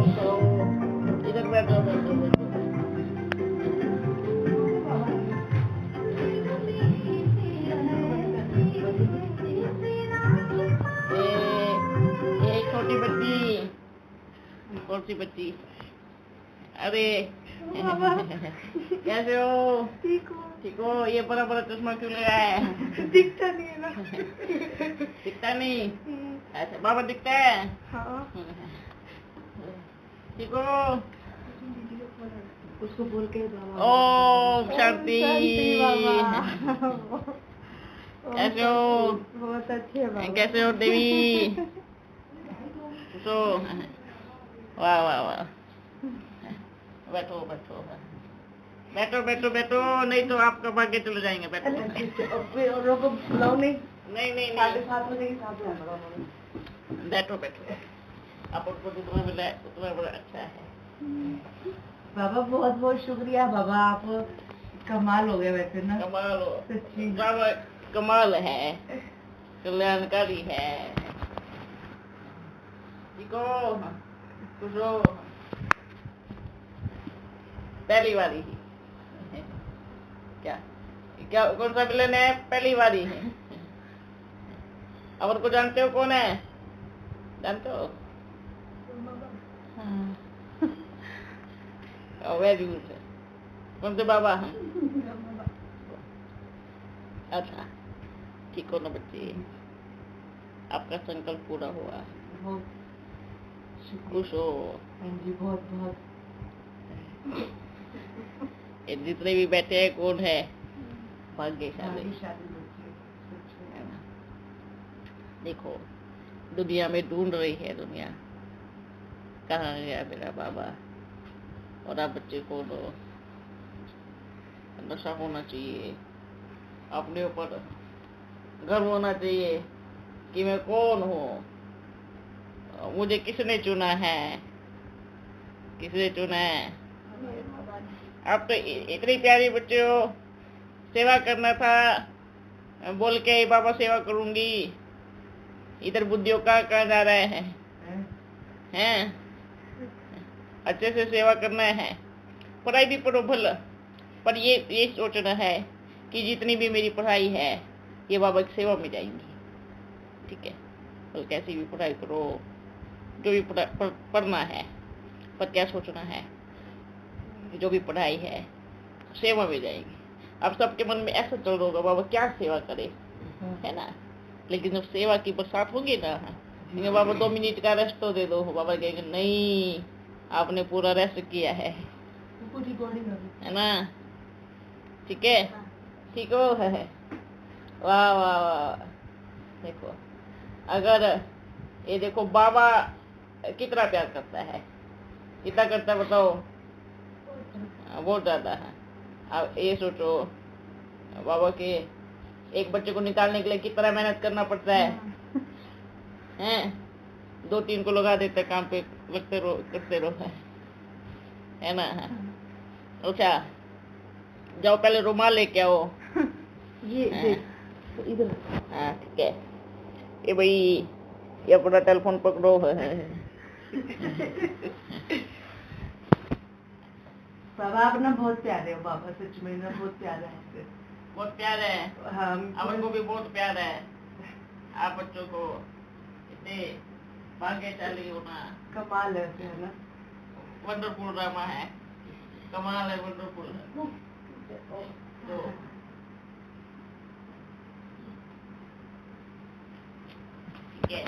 करो। इधर बैठो बैठो बैठो। ये छोटी बच्ची, कौन सी बच्ची? अरे कैसे हो? ठीक हो? ये बड़ा बड़ा चश्मा क्यों लगाया है? दिखता नहीं है ना। दिखता नहीं? ऐसे बाबा दिखता है? हाँ। ठीक हो? उसको बोल के बाबा। ओम शांति बाबा। कैसे हो? बहुत अच्छे बाबा। कैसे हो देवी? तो वाह वाह वाह। बैठो बैठो बैठो बैठो बैठो, नहीं तो आप कब आगे चले जाएंगे। बैठो। रोको, बुलाओ नहीं। नहीं 7:30 बजे के साथ बैठो बैठो। आप उनको जितना मिला है उतना बड़ा अच्छा है। बाबा बहुत बहुत शुक्रिया बाबा, आप कमाल हो गए वैसे ना। कमाल हो सच्ची बाबा, कमाल है, कल्याणकारी है। ठीक हो? खुश हो? पहली बारी ही क्या क्या कौन सा विलन है? पहली बारी है। अब उनको जानते हो कौन है? जानते हो? Very good. कौन से बाबा हैं? अच्छा ठीक हो ना बच्चे? आपका संकल्प पूरा हुआ। बहुत खुश हो? जी बहुत बहुत। ये जितने भी बैठे हैं कौन है? भाग्यशाली। देखो दुनिया में ढूंढ रही है दुनिया, कहाँ गया मेरा बाबा? और आप बच्चे को दो नशा होना चाहिए, अपने ऊपर गर्व होना चाहिए कि मैं कौन हूँ, मुझे किसने चुना है, किसने चुना है? आप तो इतनी प्यारी बच्चे हो, सेवा करना था बोल के बाबा सेवा करूंगी, इधर बुद्धियों का कहाँ जा रहे हैं? अच्छे से सेवा करना है, पढ़ाई भी पढ़ो भला, पर ये सोचना है कि जितनी भी मेरी पढ़ाई है ये बाबा की सेवा में जाएंगी। ठीक है? और कैसी भी पढ़ाई करो, जो भी पढ़ना है, पर क्या सोचना है, जो भी पढ़ाई है सेवा में जाएगी। अब सबके मन में ऐसा चल रहा होगा बाबा क्या सेवा करे, है ना? लेकिन जब सेवा की बरसात होगी ना, बाबा 2 मिनट का रेस्ट तो दे दो, बाबा कहेंगे नहीं आपने पूरा रेस्ट किया है ना? ठीक है? ठीक हो? है वाह वाह वाह। देखो अगर ये देखो बाबा कितना प्यार करता है, कितना करता है बताओ? बहुत ज्यादा है। अब ये सोचो बाबा के एक बच्चे को निकालने के लिए कितना मेहनत करना पड़ता है, हैं? 2-3 को लगा देते काम पे, लगते रहो करते रहो, है ना? अच्छा जाओ पहले रुमाल लेके आओ। ये इधर। हाँ ठीक है। ये भाई ये अपना टेलीफोन पकड़ो। बाबा आप ना बहुत प्यारे हो बाबा, सच में ना बहुत प्यारा है। बहुत प्यार है। हाँ हमको भी बहुत प्यार है। आप बच्चों को इतने भाग्यशाली होना कमाल है ना। वंडरफुल ड्रामा है, कमाल है, वंडरफुल है। तो ठीक है,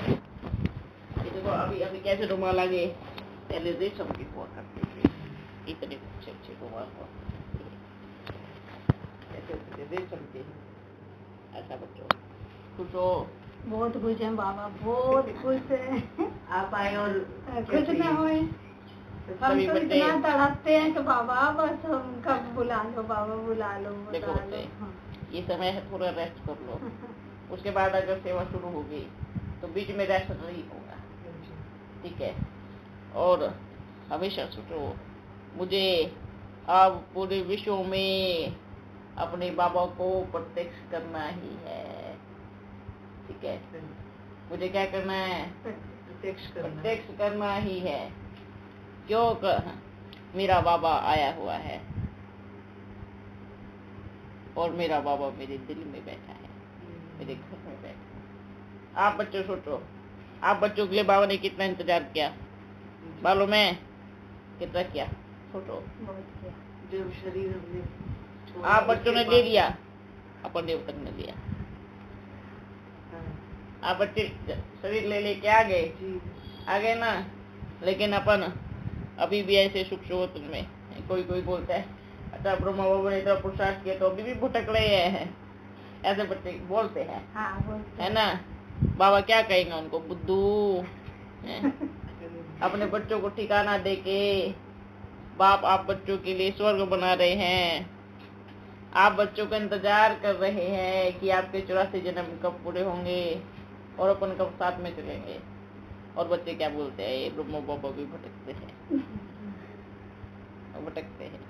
ये देखो अभी कैसे रुमाल आगे, पहले रेशम की हुआ करते थे, इतने अच्छे रुमाल हुआ ऐसे रेशम के। ऐसा बच्चों खुश हो? बहुत खुश हैं बाबा, बहुत खुश है। आप आए और खुश ना होए, हम तो इतना तड़पते हैं तो बाबा बस हम कब बुला लो बाबा, बुला लो देखो ये समय है, थोड़ा रेस्ट कर लो, उसके बाद अगर सेवा शुरू होगी तो बीच में रेस्ट नहीं होगा। ठीक है? और हमेशा सोचो मुझे अब पूरे विश्व में अपने बाबा को प्रत्यक्ष करना ही है। ठीक है? मुझे क्या करना है? प्रत्यक्ष करना ही है। क्यों मेरा बाबा आया हुआ है और मेरा बाबा मेरे दिल में बैठा है, मेरे घर में बैठा है। आप बच्चों सोचो, आप बच्चों के लिए बाबा ने कितना इंतजार किया, मालूम है कितना किया? सोचो, जब शरीर हमने आप बच्चों ने ले लिया, अपन देव तक ने लिया। आप बच्चे शरीर ले लेके आ गए ना, लेकिन अपन अभी भी ऐसे सुख सोच में, कोई बोलता है अच्छा ब्रह्मा बाबा ने इतना पुरुषार्थ किया तो अभी भी भटक रहे हैं, ऐसे बच्चे बोलते हैं। हाँ, बोलते है ना? बाबा क्या कहेंगे उनको? बुद्धू अपने बच्चों को ठिकाना दे के बाप आप बच्चों के लिए स्वर्ग बना रहे हैं, आप बच्चों का इंतजार कर रहे हैं कि आपके 84 जन्म कब पूरे होंगे और अपन कब साथ में चलेंगे। और बच्चे क्या बोलते हैं? ये ब्रह्मा बाबा भी भटकते हैं। भटकते हैं,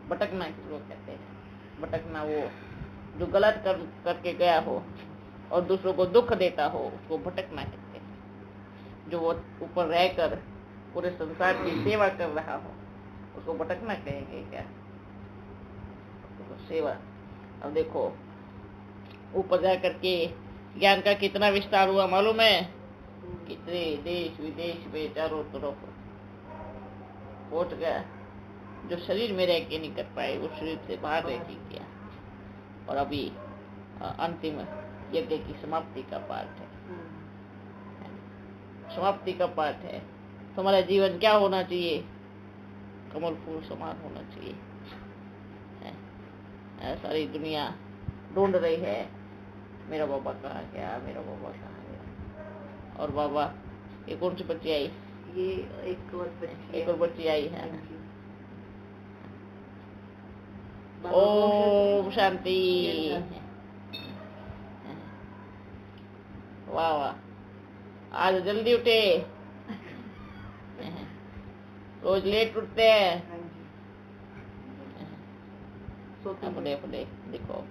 भटकना किसको कहते हैं? भटकना वो जो गलत करके गया हो और दूसरों को दुख देता हो, उसको भटकना कहते हैं। जो वो ऊपर रहकर पूरे संसार की सेवा कर रहा हो, उसको भटकना कहेंगे क्या? तो सेवा। अब देखो ऊपर जा करके ज्ञान का कितना विस्तार हुआ मालूम है? कितने देश विदेश में चारों तरफ पहुंच गया। जो शरीर में रह के नहीं कर पाए वो शरीर से बाहर रह के किया। और अभी अंतिम यज्ञ की समाप्ति का पाठ है, समाप्ति का पाठ है। तुम्हारा जीवन क्या होना चाहिए? कमल फूल समान होना चाहिए। सारी दुनिया ढूंढ रही है मेरा बाबा कहाँ गया, मेरा बाबा कहाँ गया। और बाबा ये कौन सी बच्ची आई? ये एक और बच्ची आई है। ओम शांति। वाह वाह, आज जल्दी उठे, रोज लेट उठते हैं। अपने देखो,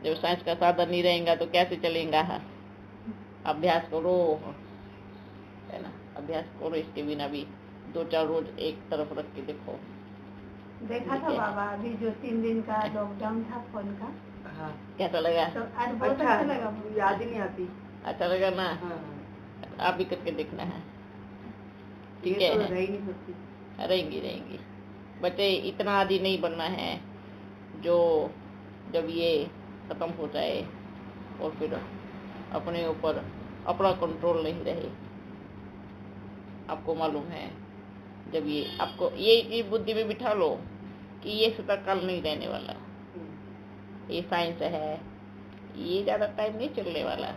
जब साइंस का साधन नहीं रहेगा तो कैसे चलेगा? अभ्यास करो, है ना? अभ्यास करो, इसके बिना भी 2-4 रोज एक तरफ रख के देखो। देखा था बाबा अभी जो 3 दिन का लॉकडाउन था फोन का। हाँ, कैसा लगा? तो आज बहुत अच्छा लगा, याद ही नहीं आती। अच्छा लगा ना? हाँ। आप भी करके देखना है, ठीक है? तो रह ही नहीं सकती। रहेंगी। बच्चे इतना आदि नहीं बनना है जो जब ये खत्म हो जाए और फिर अपने ऊपर अपना कंट्रोल नहीं रहे। आपको मालूम है, जब ये आपको ये बुद्धि में बिठा लो कि ये सदा काल नहीं रहने वाला, ये साइंस है, ये ज्यादा टाइम नहीं चलने वाला,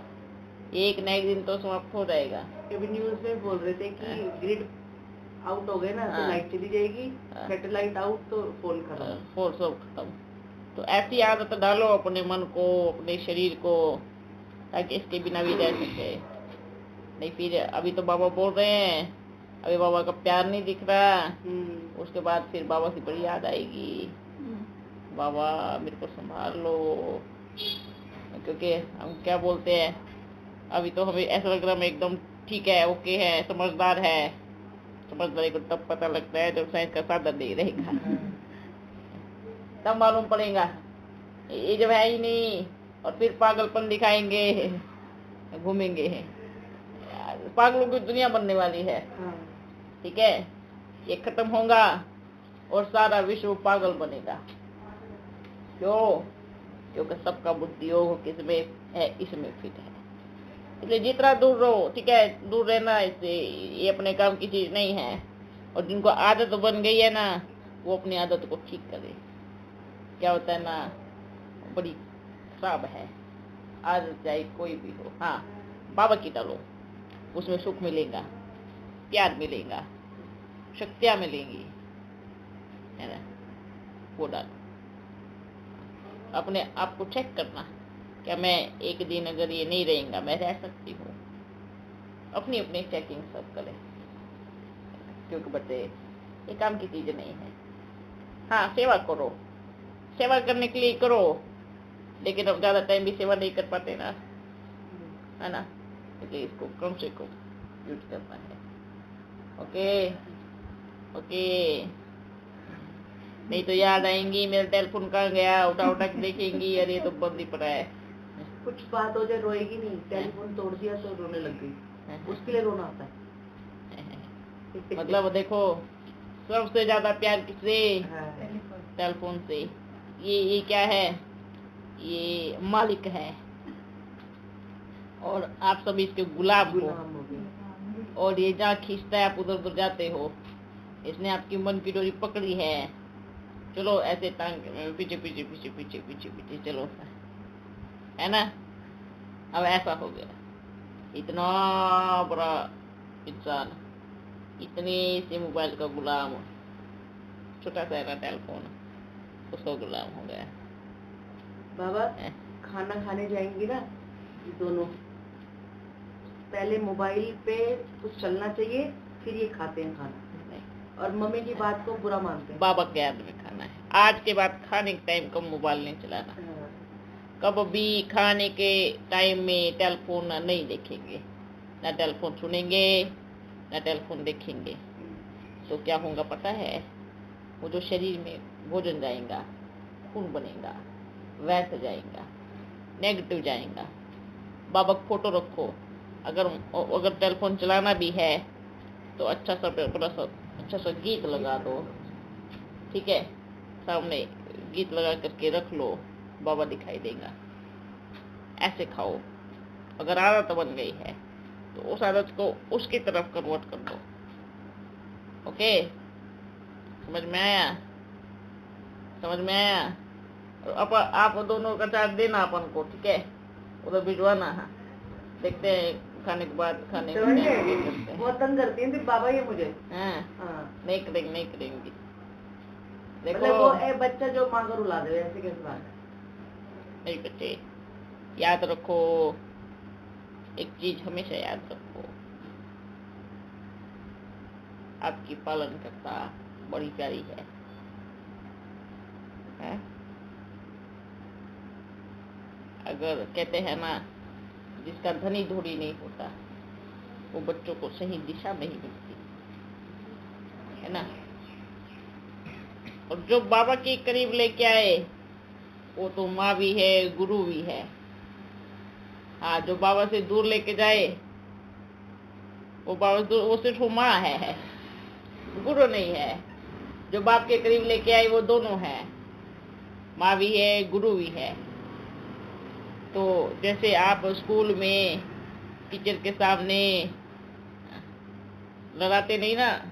एक न एक दिन तो समाप्त हो जाएगा। अभी न्यूज में बोल रहे थे कि ग्रिड आउट हो गए ना तो लाइट चली जाएगी, सैटेलाइट आउट तो फोन सब खत्म। तो ऐसी आदत डालो अपने मन को, अपने शरीर को, ताकि इसके बिना भी रह सके। नहीं फिर अभी तो बाबा बोल रहे हैं, अभी बाबा का प्यार नहीं दिख रहा, उसके बाद फिर बाबा की बड़ी याद आएगी, बाबा मेरे को संभाल लो। क्योंकि हम क्या बोलते हैं, अभी तो हमें ऐसा लग रहा है एकदम ठीक है, ओके है, समझदार है। समझदारी को तब पता लगता है जब साइंस का साधन नहीं रहेगा, तब मालूम पड़ेगा ये जब है ही नहीं। और फिर पागलपन दिखाएंगे, घूमेंगे। पागलों की दुनिया बनने वाली है, ठीक है? ये खत्म होगा और सारा विश्व पागल बनेगा। क्यों? क्योंकि सबका बुद्धि योग किसमें है? इसमें फिट है। इसलिए जितना दूर रहो, ठीक है, दूर रहना, इससे ये अपने काम की चीज नहीं है। और जिनको आदत बन गई है ना, वो अपनी आदत को ठीक करे। क्या होता है ना, बड़ी खराब है आदत, चाहे कोई भी हो। हाँ, बाबा की डालो, उसमें सुख मिलेगा, प्यार मिलेगा, शक्तियाँ मिलेंगी, है ना? वो डालो। अपने आप को चेक करना, क्या मैं एक दिन अगर ये नहीं रहेगा मैं रह सकती हूँ? अपनी अपनी चेकिंग सब करें, क्योंकि बच्चे ये काम की चीज नहीं है। हाँ, सेवा करो, सेवा करने के लिए करो, लेकिन अब ज्यादा टाइम भी सेवा नहीं कर पाते ना, है ना? इसलिए इसको कम से कम यूज करना है। ओके, ओके, नहीं तो याद आएंगी मेरा टेलीफोन कहाँ गया, उठा उठा के देखेंगी, अरे तो बंद ही पड़ा है। कुछ बात हो जाए रोएगी नहीं, टेलीफोन तोड़ दिया तो रोने लग गई, उसके लिए रोना आता है। मतलब देखो, सबसे ज्यादा प्यार किससे? हाँ। टेलीफोन से। ये क्या है? ये मालिक है और आप सभी इसके गुलाम हो। और ये जहाँ खींचता है आप उधर उधर जाते हो। इसने आपकी मन की डोरी पकड़ी है, चलो ऐसे टांग पीछे पीछे पीछे पीछे पीछे पीछे चलो, है ना। अब ऐसा हो गया, इतना बड़ा इंसान इतने से मोबाइल का गुलाम, छोटा सा ना टेलीफोन, उसका गुलाम हो गया। बाबा खाना खाने जाएंगी ना ये दोनों, पहले मोबाइल पे कुछ चलना चाहिए, फिर ये खाते हैं खाना, और मम्मी की बात को बुरा मानते हैं। बाबा के याद में खाना है। आज के बाद खाने के टाइम को मोबाइल नहीं चलाना, कब भी खाने के टाइम में टेलीफोन नहीं देखेंगे, ना टेलीफोन सुनेंगे ना टेलीफोन देखेंगे। तो क्या होगा पता है? वो जो शरीर में भोजन जाएगा, खून बनेगा, वैस जाएगा, नेगेटिव जाएगा। बाबा का फोटो रखो, अगर टेलीफोन चलाना भी है तो अच्छा सा गीत लगा दो, ठीक है, सामने गीत लगा करके रख लो, बाबा दिखाई देगा। ऐसे खाओ। अगर आदत बन गई है तो उस आदत को उसकी तरफ कन्वर्ट कर दो। ओके, समझ में आया? समझ में आया? आप दोनों का चार्ज देना अपन को, ठीक है, उधर भिजवाना है। देखते हैं खाने के बाद, खाने के बाद बहुत तंग करती है फिर बाबा ये मुझे। हाँ, नहीं करेंगी। देखो मतलब वो बच्चा जो माँ को रुला दे, ऐसे कैसे बात है? नहीं बच्चे, याद रखो, एक चीज हमेशा याद रखो, आपकी पालन करता बड़ी प्यारी है? अगर कहते हैं ना, जिसका धनी धोड़ी नहीं होता वो बच्चों को सही दिशा नहीं मिलती, है ना। और जो बाबा के करीब लेके आए वो तो माँ भी है, गुरु भी है। हाँ, जो बाबा से दूर लेके जाए वो वो सिर्फ माँ है, गुरु नहीं है। जो बाप के करीब लेके आए वो दोनों है, माँ भी है, गुरु भी है। तो जैसे आप स्कूल में टीचर के सामने लड़ाते नहीं ना,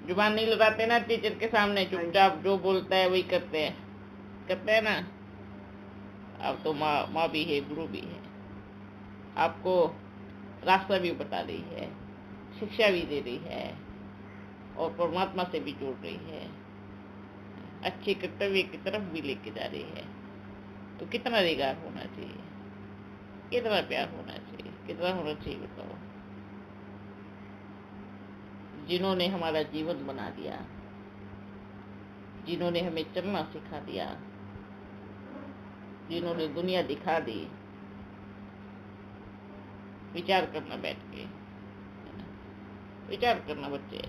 जुबान नहीं लड़ाते ना टीचर के सामने, चुपचाप जो बोलता है वही करते हैं ना। अब तो माँ भी है, गुरु भी है, आपको रास्ता भी बता रही है, शिक्षा भी दे रही है और परमात्मा से भी जोड़ रही है, अच्छे कर्तव्य की तरफ भी लेके जा रही है। तो कितना अधिकार होना चाहिए, कितना प्यार होना चाहिए, कितना होना चाहिए बताओ। जिन्होंने हमारा जीवन बना दिया, जिन्होंने हमें चलना सिखा दिया, जिन्होंने दुनिया दिखा दी। विचार करना, बैठ के विचार करना बच्चे।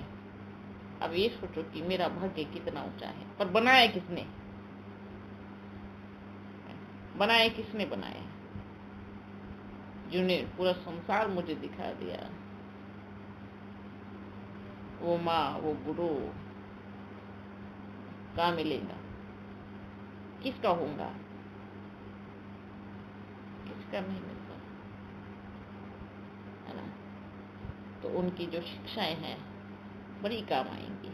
अब ये सोचो कि मेरा भाग्य कितना ऊंचा है, पर बनाया किसने? बनाया जिन्होंने पूरा संसार मुझे दिखा दिया, वो माँ, वो गुरु कहाँ मिलेगा? किसका होगा? किसका नहीं मिलता, है ना। तो उनकी जो शिक्षाएं हैं बड़ी काम आएंगी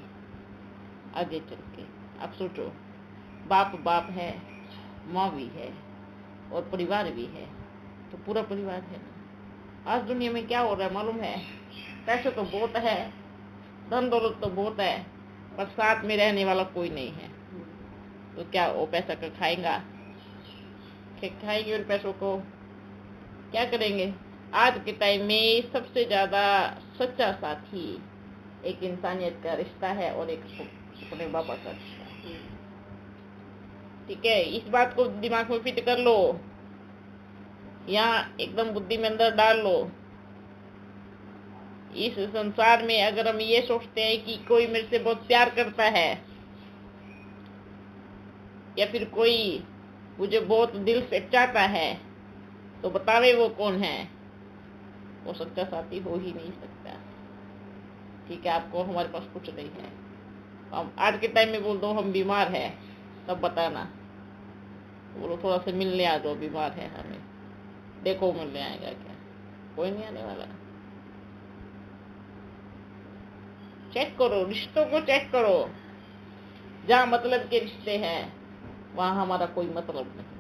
आगे चल के। आप सोचो, बाप है, माँ भी है और परिवार भी है, तो पूरा परिवार है ना। आज दुनिया में क्या हो रहा है मालूम है? पैसे तो बहुत है, धन दौलत तो बहुत है, पर साथ में रहने वाला कोई नहीं है। तो क्या वो पैसा का खाएंगे उन पैसों को? क्या करेंगे? आज के टाइम में सबसे ज्यादा सच्चा साथी एक इंसानियत का रिश्ता है और एक अपने बाबा का रिश्ता है। ठीक है, इस बात को दिमाग में फिट कर लो, यहाँ एकदम बुद्धि में अंदर डाल लो। इस संसार में अगर हम ये सोचते हैं कि कोई मेरे से बहुत प्यार करता है या फिर कोई मुझे बहुत दिल से चाहता है, तो बतावे वो कौन है? वो सच्चा साथी हो ही नहीं सकता। ठीक है, आपको हमारे पास कुछ नहीं है, हम आज के टाइम में बोल दो हम बीमार है, तब बताना, बोलो थोड़ा सा मिलने आ जाओ, बीमार है हमें, देखो मिलने आएगा क्या? कोई नहीं आने वाला। चेक करो, रिश्तों को चेक करो। जहाँ मतलब के रिश्ते हैं वहां हमारा कोई मतलब नहीं।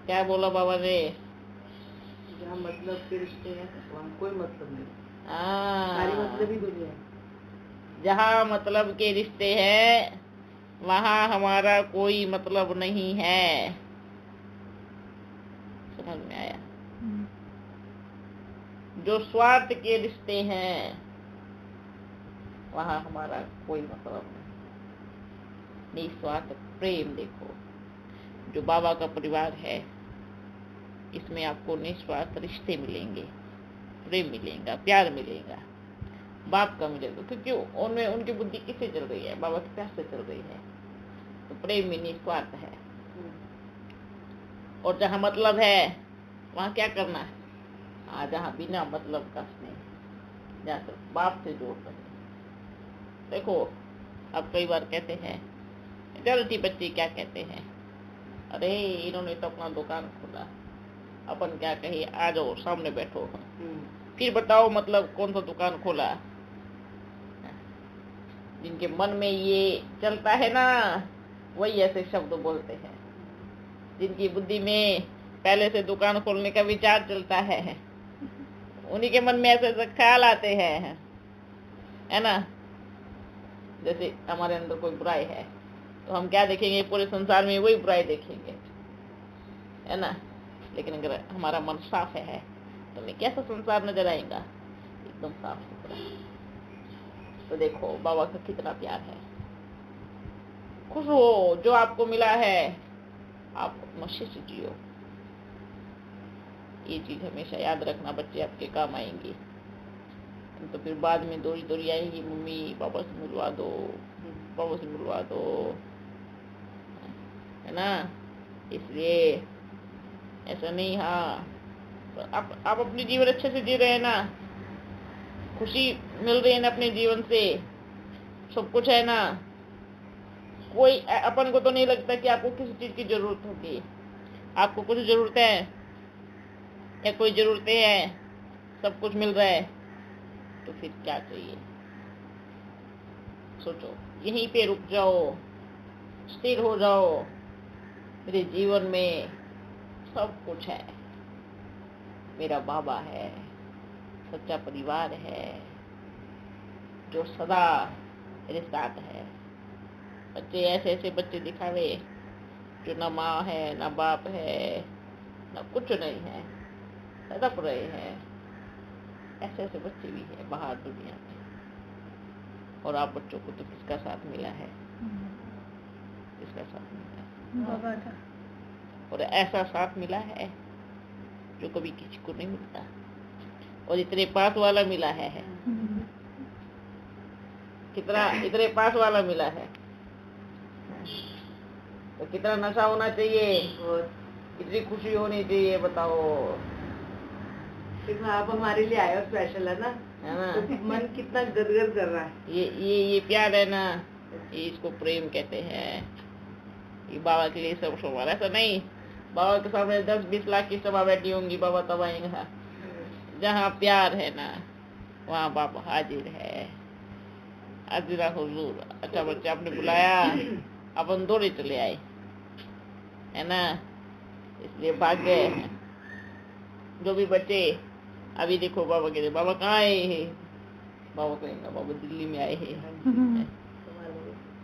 क्या बोला बाबा ने? जहाँ मतलब के रिश्ते हैं वहाँ कोई मतलब नहीं। हाँ, सारी मतलब ही दुनिया है। जहाँ मतलब के रिश्ते हैं वहां हमारा कोई मतलब नहीं है। समझ में आया? जो स्वार्थ के रिश्ते हैं वहां हमारा कोई मतलब नहीं। निस्वार्थ प्रेम देखो, जो बाबा का परिवार है, इसमें आपको निस्वार्थ रिश्ते मिलेंगे, प्रेम मिलेगा, प्यार मिलेगा, बाप का मिलेगा, क्योंकि उनमें उनकी बुद्धि किससे चल रही है? बाबा के प्यार से चल रही है। तो प्रेम में निस्वार्थ है। और जहाँ मतलब है वहाँ क्या करना है? जहाँ बिना मतलब का स्नेह, जहाँ सिर्फ बाप से जोड़ रहे। देखो, अब कई बार कहते हैं, जल्दी बच्चे क्या कहते हैं, अरे इन्होंने तो अपना दुकान खोला, अपन क्या कहे, आ जाओ सामने बैठो, फिर बताओ मतलब कौन सा दुकान खोला। जिनके मन में ये चलता है ना, वही ऐसे शब्द बोलते हैं। जिनकी बुद्धि में पहले से दुकान खोलने का विचार चलता है, उन्हीं के मन में ऐसे ऐसे ख्याल आते हैं, है ना? जैसे हमारे अंदर कोई बुराई है तो हम क्या देखेंगे? पूरे संसार में वही बुराई देखेंगे, है ना? लेकिन अगर हमारा मन साफ है तो हमें कैसा संसार नजर आएगा? एकदम साफ सुथरा। तो देखो बाबा का कितना प्यार है। खुश हो जो आपको मिला है, आप नशे से जियो। ये चीज हमेशा याद रखना, बच्चे आपके काम आएंगे। तो फिर बाद में दौड़ी दौड़ी आएंगी, मम्मी पापा से मिलवा दो, पापा से मिलवा दो, है ना? इसलिए ऐसा नहीं। हाँ, तो आप अपने जीवन अच्छे से जी रहे हैं ना, खुशी मिल रही है ना अपने जीवन से, सब कुछ है ना? कोई अपन को तो नहीं लगता कि आपको किसी चीज की जरूरत होगी। आपको कुछ जरूरत है या कोई जरूरतें हैं, सब कुछ मिल रहा है, तो फिर क्या चाहिए? सोचो, यहीं पे रुक जाओ, स्थिर हो जाओ। मेरे जीवन में सब कुछ है, मेरा बाबा है, सच्चा परिवार है जो सदा मेरे साथ है। बच्चे ऐसे ऐसे बच्चे दिखावे जो ना माँ है ना बाप है ना कुछ नहीं है, तड़प रहे हैं। ऐसे ऐसे बच्चे भी हैं बाहर दुनिया में। और आप बच्चों को तो किसका साथ मिला है? किसका साथ मिला है? बाबा का। और ऐसा साथ मिला है जो कभी किसी को नहीं मिलता, और इतने पास वाला मिला है। कितना इतने पास वाला मिला है, तो कितना नशा होना चाहिए और कितनी खुशी होनी चाहिए, बताओ। आप हमारे लिए आए हो, स्पेशल है ना? तो मन कितना गदगद कर रहा है। ये प्यार है ना, ये इसको प्रेम कहते हैं। ये बाबा के लिए सब सवाल, ऐसा नहीं बाबा के सामने 10-20 लाख की सभा बैठी होंगी, बाबा तब आएंगे। जहाँ प्यार है ना वहाँ बाबा हाजिर है। हाजिरा हुजूर। अच्छा बच्चे आपने बुलाया, अपन दौड़े चले आए, है ना? इसलिए भाग गए। जो भी बच्चे अभी देखो बाबा के बाबा कहाँ आए हैं? बाबा कहेंगे बाबा दिल्ली में आए हैं,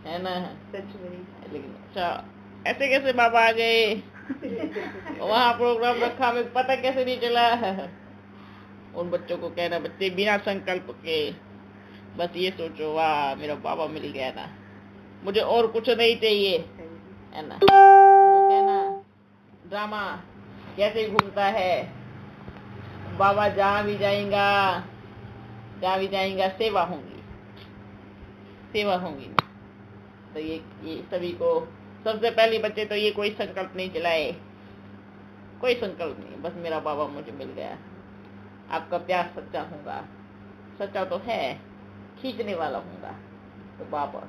है ना? सच में। लेकिन अच्छा ऐसे कैसे बाबा आ गए? वहाँ प्रोग्राम रखा, हमें पता कैसे नहीं चला? उन बच्चों को कहना, बच्चे बिना संकल्प के बस ये सोचो, वाह मेरा बाबा मिल गया ना, मुझे और कुछ नहीं चाहिए, है ना? वो कहना ड्रामा कैसे घूमता है, बाबा जहाँ भी जाएगा सेवा होंगी, सेवा होंगी। तो ये सभी को सबसे पहले बच्चे तो ये कोई संकल्प नहीं चलाए, कोई संकल्प नहीं, बस मेरा बाबा मुझे मिल गया। आपका प्यार सच्चा होगा, सच्चा तो है, खींचने वाला होगा, तो बाबा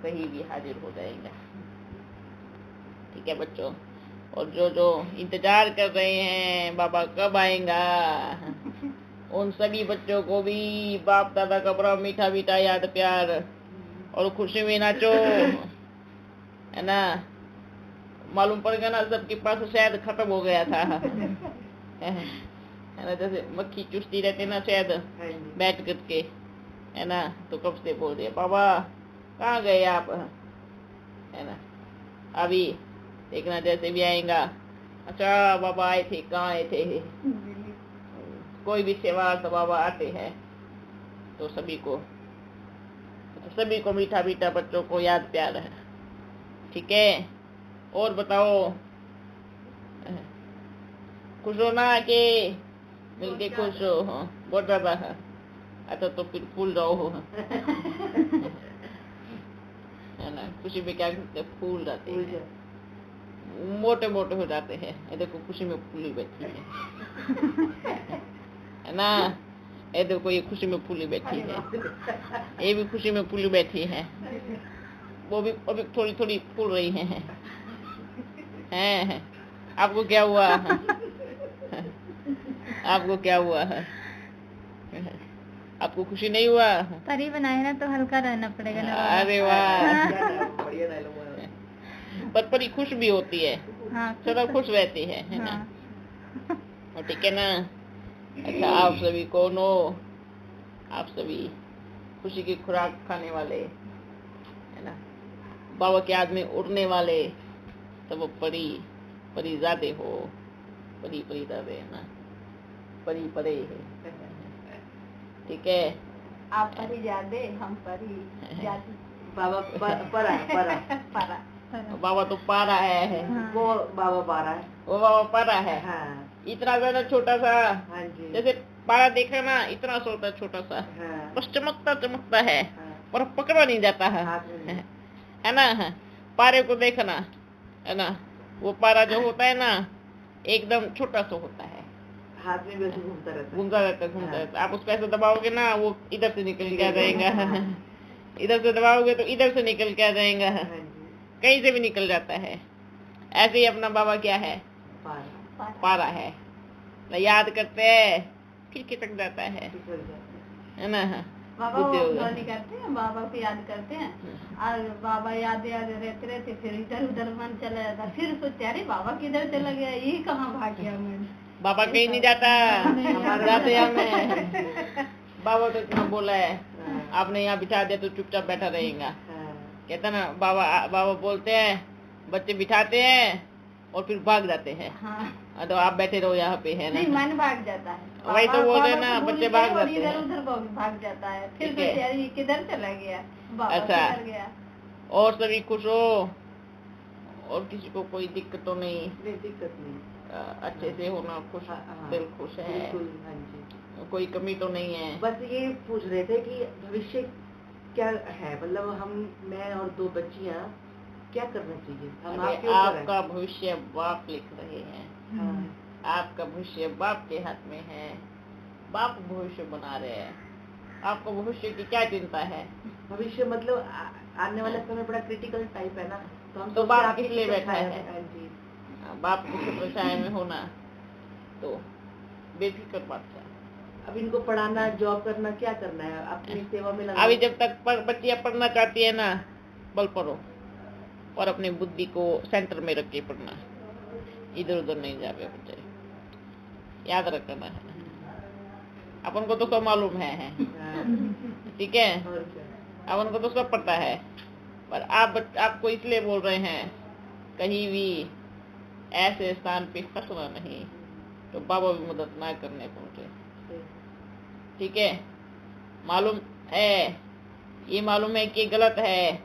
कहीं भी हाजिर हो जाएगा। ठीक है बच्चों, और जो इंतजार कर रहे हैं बाबा कब आएगा, उन सभी बच्चों को भी बाप दादा का बड़ा मीठा मीठा याद प्यार और खुशी में नाचो, है ना। मालूम पड़ गया ना सबके पास शायद खत्म हो गया था, है ना। जैसे मक्खी चुसती रहती ना शायद बैठ करके, है ना, तो कब से बोल दिया बाबा कहाँ गए आप, है ना। अभी देखना जैसे भी आएगा, अच्छा बाबा आए थे, कहाँ आए थे। कोई भी सेवा तो बाबा आते हैं, तो सभी को मीठा मीठा बच्चों को याद प्यार है। ठीक है, और बताओ, खुश हो ना के मिलके खुश हो, बहुत ज्यादा है। अच्छा तो फिर फूल जाओ, है ना। खुशी में क्या करते, फूल जाते हैं, मोटे मोटे हो जाते हैं। ये देखो खुशी में फूली बैठी है ना। ये देखो ये खुशी में फूली बैठी है, ये भी खुशी में फूली बैठी है, वो भी अभी थोड़ी थोड़ी फूल रही हैं। आपको क्या हुआ, आपको क्या हुआ है, आपको खुशी नहीं हुआ। परी बनाए ना तो हल्का रहना पड़ेगा ना। अरे वाह, पर परी खुश भी होती है, सदा खुश रहती है ना। ठीक है ना। अच्छा आप सभी कौन हो, आप सभी खुशी की खुराक खाने वाले, है ना, बाबा के याद में उड़ने वाले, सब परिजादे हो, परिजादे है ना, परे है। ठीक है, आप परिजादे, हम परिजादे। बाबा पारा बाबा तो पारा है, वो बाबा पारा है, वो बाबा पारा है। हाँ। इतना ज्यादा छोटा सा, हाँ जी। जैसे पारा देखा ना, इतना छोटा सा, हाँ। बस चमकता है, हाँ। पर पकड़ा नहीं जाता है ना। पारे को देखना, है ना, वो पारा जो होता है ना एकदम छोटा सा होता है, हाथ में वैसे घूमता रहता। आप उसको ऐसे दबाओगे ना, वो इधर से निकल के आ जाएगा, इधर से दबाओगे तो इधर से निकल के आ जाएगा, कहीं से भी निकल जाता है। ऐसे ही अपना बाबा क्या है, पारा है। याद करते हैं फिर खिसक जाता है ना। बाबा करते हैं, बाबा को याद करते हैं, और बाबा याद रहते फिर इधर उधर मन चला जाता, फिर सोचते अरे बाबा किधर चला गया, ये कहाँ भाग गया मैं। बाबा कहीं नहीं जाता, जाते हमें। बाबा तो इतना बोला है, आपने यहाँ बिठा दिया तो चुपचाप बैठा रहेगा। कहता ना बाबा बोलते हैं, बच्चे बिठाते हैं और फिर भाग जाते हैं। हाँ। तो आप बैठे रहो यहाँ पे, है ना। नहीं, मन भाग जाता है, वही तो बोल रहे ना, बच्चे भाग जाते हैं, इधर उधर भाग जाता है, फिर ये किधर चला गया, बाबा किधर गया। और सभी खुश हो, और किसी को कोई दिक्कत तो नहीं, दिक्कत नहीं, अच्छे से होना, खुश, दिल खुश है, कोई कमी तो नहीं है। बस ये पूछ रहे थे कि भविष्य क्या है, मतलब मैं और 2 बच्चियां क्या करना चाहिए, हम आपका भविष्य बाप लिख रहे हैं। आपका भविष्य बाप के हाथ में है, बाप भविष्य बना रहे हैं। आपको भविष्य की क्या चिंता है, भविष्य मतलब आने वाला समय बड़ा क्रिटिकल टाइप है ना, तो हम तो बाप किस लिए बैठा है, बाप को छाया में होना, तो बेफिक्र बात है। अब इनको पढ़ाना, जॉब करना, क्या करना है, अपनी सेवा में लगाना। अभी जब तक बच्चियां पढ़ना चाहती है ना, बल पढ़ो, और अपनी बुद्धि को सेंटर में रख के पढ़ना, इधर उधर नहीं जावे बच्चे, याद रखना है। अपन को तो सब मालूम है। ठीक है, अपन को तो सब पता है, पर आपको इसलिए बोल रहे हैं कहीं भी ऐसे स्थान पे फंसना नहीं, तो बाबा भी मदद ना करने पहुंचे। ठीक है, मालूम है, ये मालूम है कि गलत है,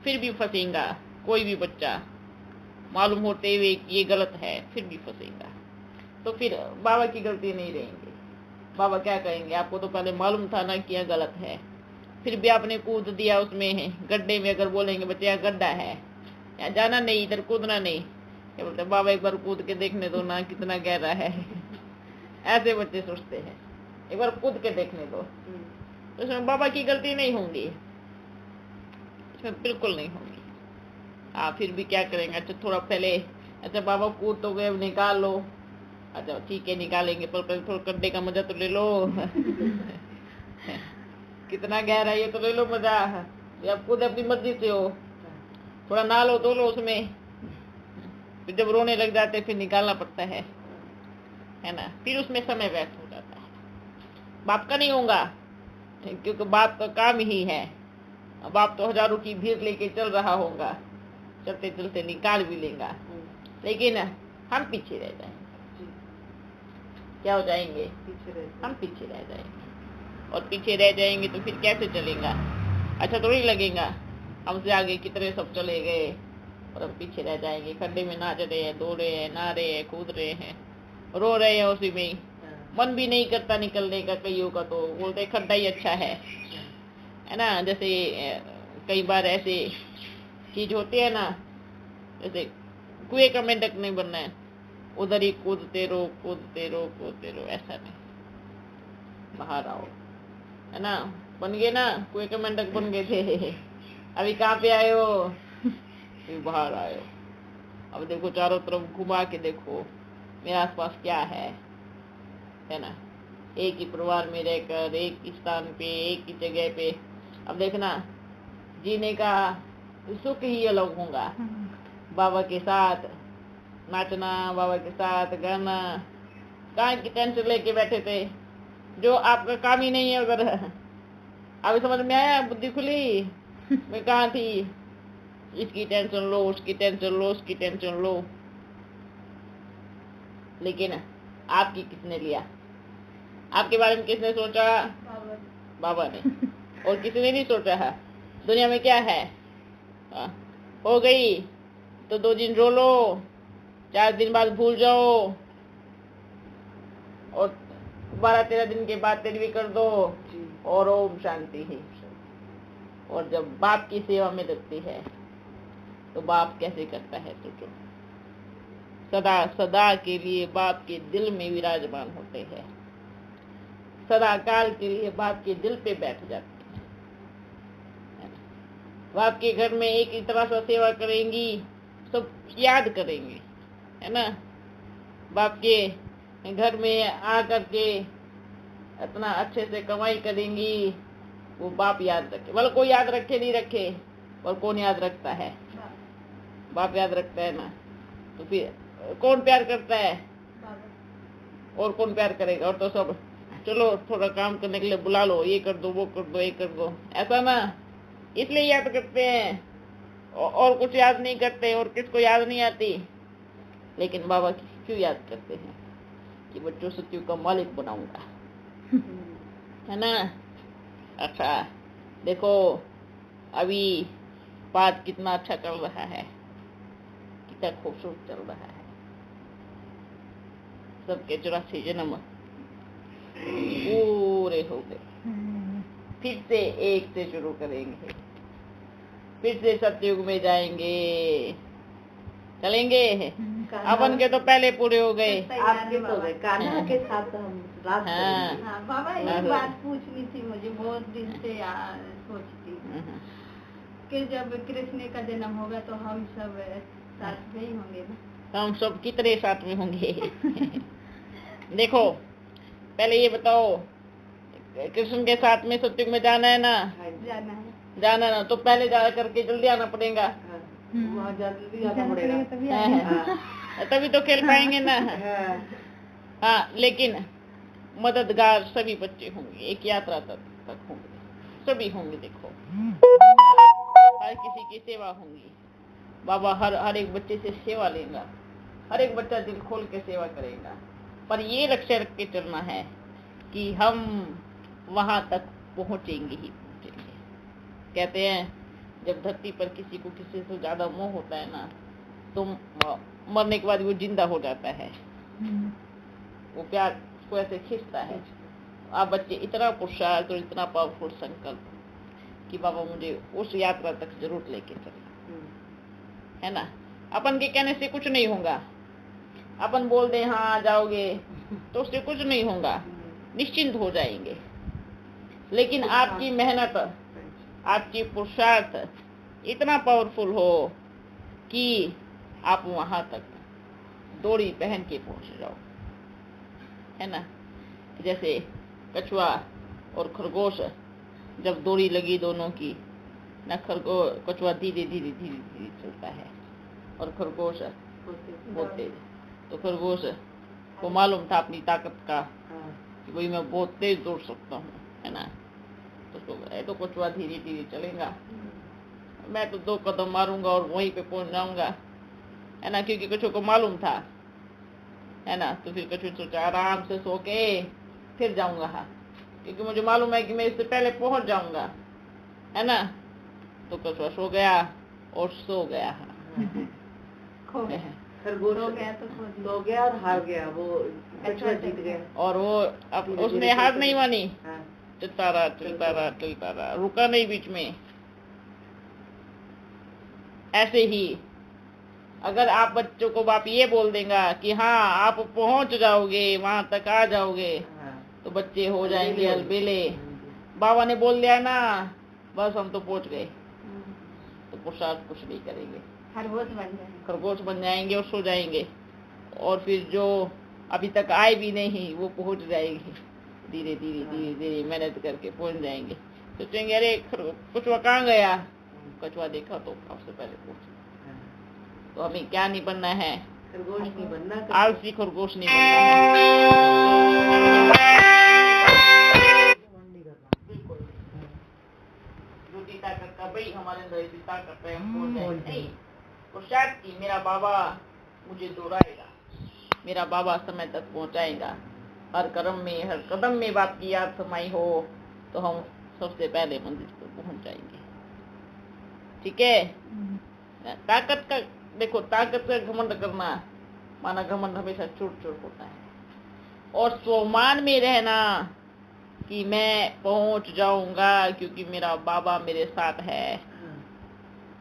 फिर भी फंसेगा कोई भी बच्चा, मालूम होते हुए कि ये गलत है फिर भी फंसेगा, तो फिर बाबा की गलती नहीं रहेंगे। बाबा क्या कहेंगे? आपको तो पहले मालूम था ना कि यह गलत है, फिर भी आपने कूद दिया उसमें गड्ढे में। अगर बोलेंगे बच्चे यहाँ गड्ढा है, यहाँ जाना नहीं, इधर कूदना नहीं, क्या बोलते बाबा एक बार कूद के देखने दो ना कितना गहरा है। ऐसे बच्चे सोचते हैं, एक बार कूद के देखने दो। तो इसमें बाबा की गलती नहीं होंगी, इसमें बिल्कुल नहीं होगी। आप फिर भी क्या करेंगे? अच्छा थोड़ा पहले, अच्छा बाबा कूद तो गए, निकाल लो। अच्छा ठीक है निकालेंगे, पर पहले थोड़ा गड्ढे का मजा तो ले लो। कितना गहरा है ये तो ले लो मजा। ये आप खुद अपनी मर्जी से हो, थोड़ा नहा लो धो लो उसमें, फिर जब रोने लग जाते फिर निकालना पड़ता है ना। फिर उसमें समय व्यर्थ हो जाता है। बाप का नहीं होगा, क्योंकि बाप का काम ही है। बाप तो हजारों की भीड़ लेके चल रहा होगा, चलते चलते निकाल भी लेगा, लेकिन हम पीछे रह जाएंगे। क्या हो जाएंगे? हम पीछे रह जाएंगे। और पीछे रह जाएंगे तो फिर कैसे चलेगा? अच्छा थोड़ी लगेगा, हमसे आगे कितने सब चले गए और हम पीछे रह जाएंगे। खड्डे में नाच रहे हैं, दौड़ रहे हैं, नहा रहे हैं, कूद रहे हैं, रो रहे हैं, उसी में मन भी नहीं करता निकलने का। कईयों का तो बोलते खड्डा ही अच्छा है ना। जैसे कई बार ऐसे चीज होती है ना, जैसे कुएं का मेंढक नहीं बनना है, उधर ही कूदते रहो कूदते रहो कूदते रहो, ऐसा नहीं, बाहर आओ, है ना। बन गए ना, कुएं के मेंढक बन गए थे, अभी कहाँ पे आए हो? फिर बाहर आए हो। अब देखो चारों तरफ घुमा के देखो मेरे आसपास क्या है ना। एक ही परिवार में रहकर, एक ही स्थान पे, एक ही जगह पे, अब देखना जीने का सुख ही अलग होगा। बाबा के साथ नाचना, बाबा के साथ गाना, कहाँ की टेंशन लेके बैठे थे जो आपका काम ही नहीं है उधर। अभी समझ में आया? बुद्धि खुली? मैं कहाँ थी? इसकी टेंशन लो, उसकी टेंशन लो, उसकी टेंशन लो, लेकिन आपकी किसने लिया? आपके बारे में किसने सोचा? बाबा ने। और किसी ने नहीं सोचा है। दुनिया में क्या है, हो गई तो 2 दिन रो लो, 4 दिन बाद भूल जाओ, और 12-13 दिन के बाद तेरी भी कर दो, और ओम शांति ही। और जब बाप की सेवा में लगती है तो बाप कैसे करता है सोचो। सदा सदा के लिए बाप के दिल में विराजमान होते हैं, सदा काल के लिए बाप के दिल पे बैठ जाते हैं। बाप के घर में एक इतना सा सेवा करेंगी, सब याद करेंगे, है ना। बाप के घर में आकर के इतना अच्छे से कमाई करेंगी, वो बाप याद रखे। मतलब कोई याद रखे नहीं रखे, और कौन याद रखता है? बाप याद रखता है ना। तो फिर कौन प्यार करता है? और कौन प्यार करेगा? और तो सब चलो थोड़ा काम करने के लिए बुला लो, ये कर दो, वो कर दो, ये कर दो, ऐसा ना। इसलिए याद करते हैं, और कुछ याद नहीं करते, और किसको याद नहीं आती। लेकिन बाबा क्यों याद करते हैं? कि बच्चों सत्यु का मालिक बनाऊंगा, है ना। अच्छा देखो अभी बात कितना अच्छा चल रहा है, कितना खूबसूरत चल रहा है। सबके 84 जन्म पूरे हो गए, फिर से एक से शुरू करेंगे, फिर से सतयुग में जाएंगे, चलेंगे। अपन के तो पहले पूरे हो गए, आपके तो गए। कान्हा के साथ हम रात करेंगे। हाँ, बाबा एक बात पूछनी थी मुझे, बहुत दिन से सोचती कि जब कृष्ण का जन्म होगा तो हम सब साथ में ही होंगे ना। हम सब कितने साथ में होंगे? देखो पहले ये बताओ, कृष्ण के साथ में सतयुग में जाना है ना? जाना ना, तो पहले जा करके जल्दी आना पड़ेगा। वहाँ जल्दी आना पड़ेगा, तभी तो खेल पाएंगे ना। हाँ, लेकिन मददगार सभी बच्चे होंगे, एक यात्रा तक होंगे, सभी होंगे। देखो हर किसी की सेवा होंगी। बाबा हर एक बच्चे से सेवा लेगा, हर एक बच्चा दिल खोल के सेवा करेगा। पर ये लक्ष्य रख के चलना है कि हम वहां तक पहुंचेंगे ही पहुंचेंगे। कहते हैं जब धरती पर किसी को किसी से ज्यादा मोह होता है ना, तो मरने के बाद वो जिंदा हो जाता है। वो प्यार उसको ऐसे खींचता है, आप बच्चे इतना पुरुषार्थ और इतना पावरफुल संकल्प कि बाबा मुझे उस यात्रा तक जरूर लेके चले, है ना। अपन के कहने से कुछ नहीं होगा, अपन बोल दे हाँ जाओगे तो उससे कुछ नहीं होगा, निश्चिंत हो जाएंगे। लेकिन आपकी मेहनत, आपकी पुरुषार्थ इतना पावरफुल हो कि आप वहां तक डोरी पहन के पहुंच जाओ, है ना। जैसे कछुआ और खरगोश, जब डोरी लगी दोनों की ना, कछुआ धीरे धीरे धीरे धीरे चलता है और खरगोश बहुत तेज। तो खरगोश को मालूम था अपनी ताकत का कि भाई मैं बहुत तेज दौड़ सकता हूँ, है ना। तो कछुआ धीरे धीरे चलेगा, मैं तो 2 कदम मारूंगा और वहीं पे पहुंच जाऊंगा, है ना, क्योंकि कछुआ को मालूम था, है ना। तो फिर कछुआ सोचा आराम से सो के फिर जाऊंगा, हाँ, क्योंकि मुझे मालूम है कि मैं इससे पहले पहुंच जाऊंगा, है ना। तो कछुआ सो गया और सो गया, खरगोश हो गया तो सो गया और हार गया, वो कछुआ जीत गया। और वो अब उसने हार नहीं मानी, चलता रहा, रुका नहीं बीच में। ऐसे ही अगर आप बच्चों को बाप ये बोल देगा कि हाँ आप पहुंच जाओगे, वहां तक आ जाओगे, तो बच्चे हो जाएंगे अलबेले। बाबा ने बोल दिया ना, बस हम तो पहुंच गए, तो पुरुषार्थ कुछ नहीं करेंगे, खरगोश बन जाएंगे और सो जाएंगे। और फिर जो अभी तक आए भी नहीं वो पहुंच जाएंगे, धीरे धीरे धीरे धीरे मेहनत करके पहुंच जाएंगे। सोचेंगे अरे कछुआ कहाँ गया, कछुआ देखा तो सबसे पहले पहुंच। तो हमें क्या नहीं बनना है, खरगोश नहीं बनना, आलसी खरगोश नहीं बनना है। बिल्कुल ताकत का भाई हमारे अंदर ऐसी ताकत है, नहीं पुरुषार्थ की मेरा बाबा मुझे दोहराएगा, मेरा बाबा समय तक पहुंचाएगा। हर कर्म में, हर कदम में बाप की याद समाई हो तो हम सबसे पहले मंदिर पर पहुंच जाएंगे, ठीक है। ताकत का देखो, ताकत का घमंड करना माना घमंड हमेशा चोट होता है। और स्वमान में रहना कि मैं पहुंच जाऊंगा क्योंकि मेरा बाबा मेरे साथ है,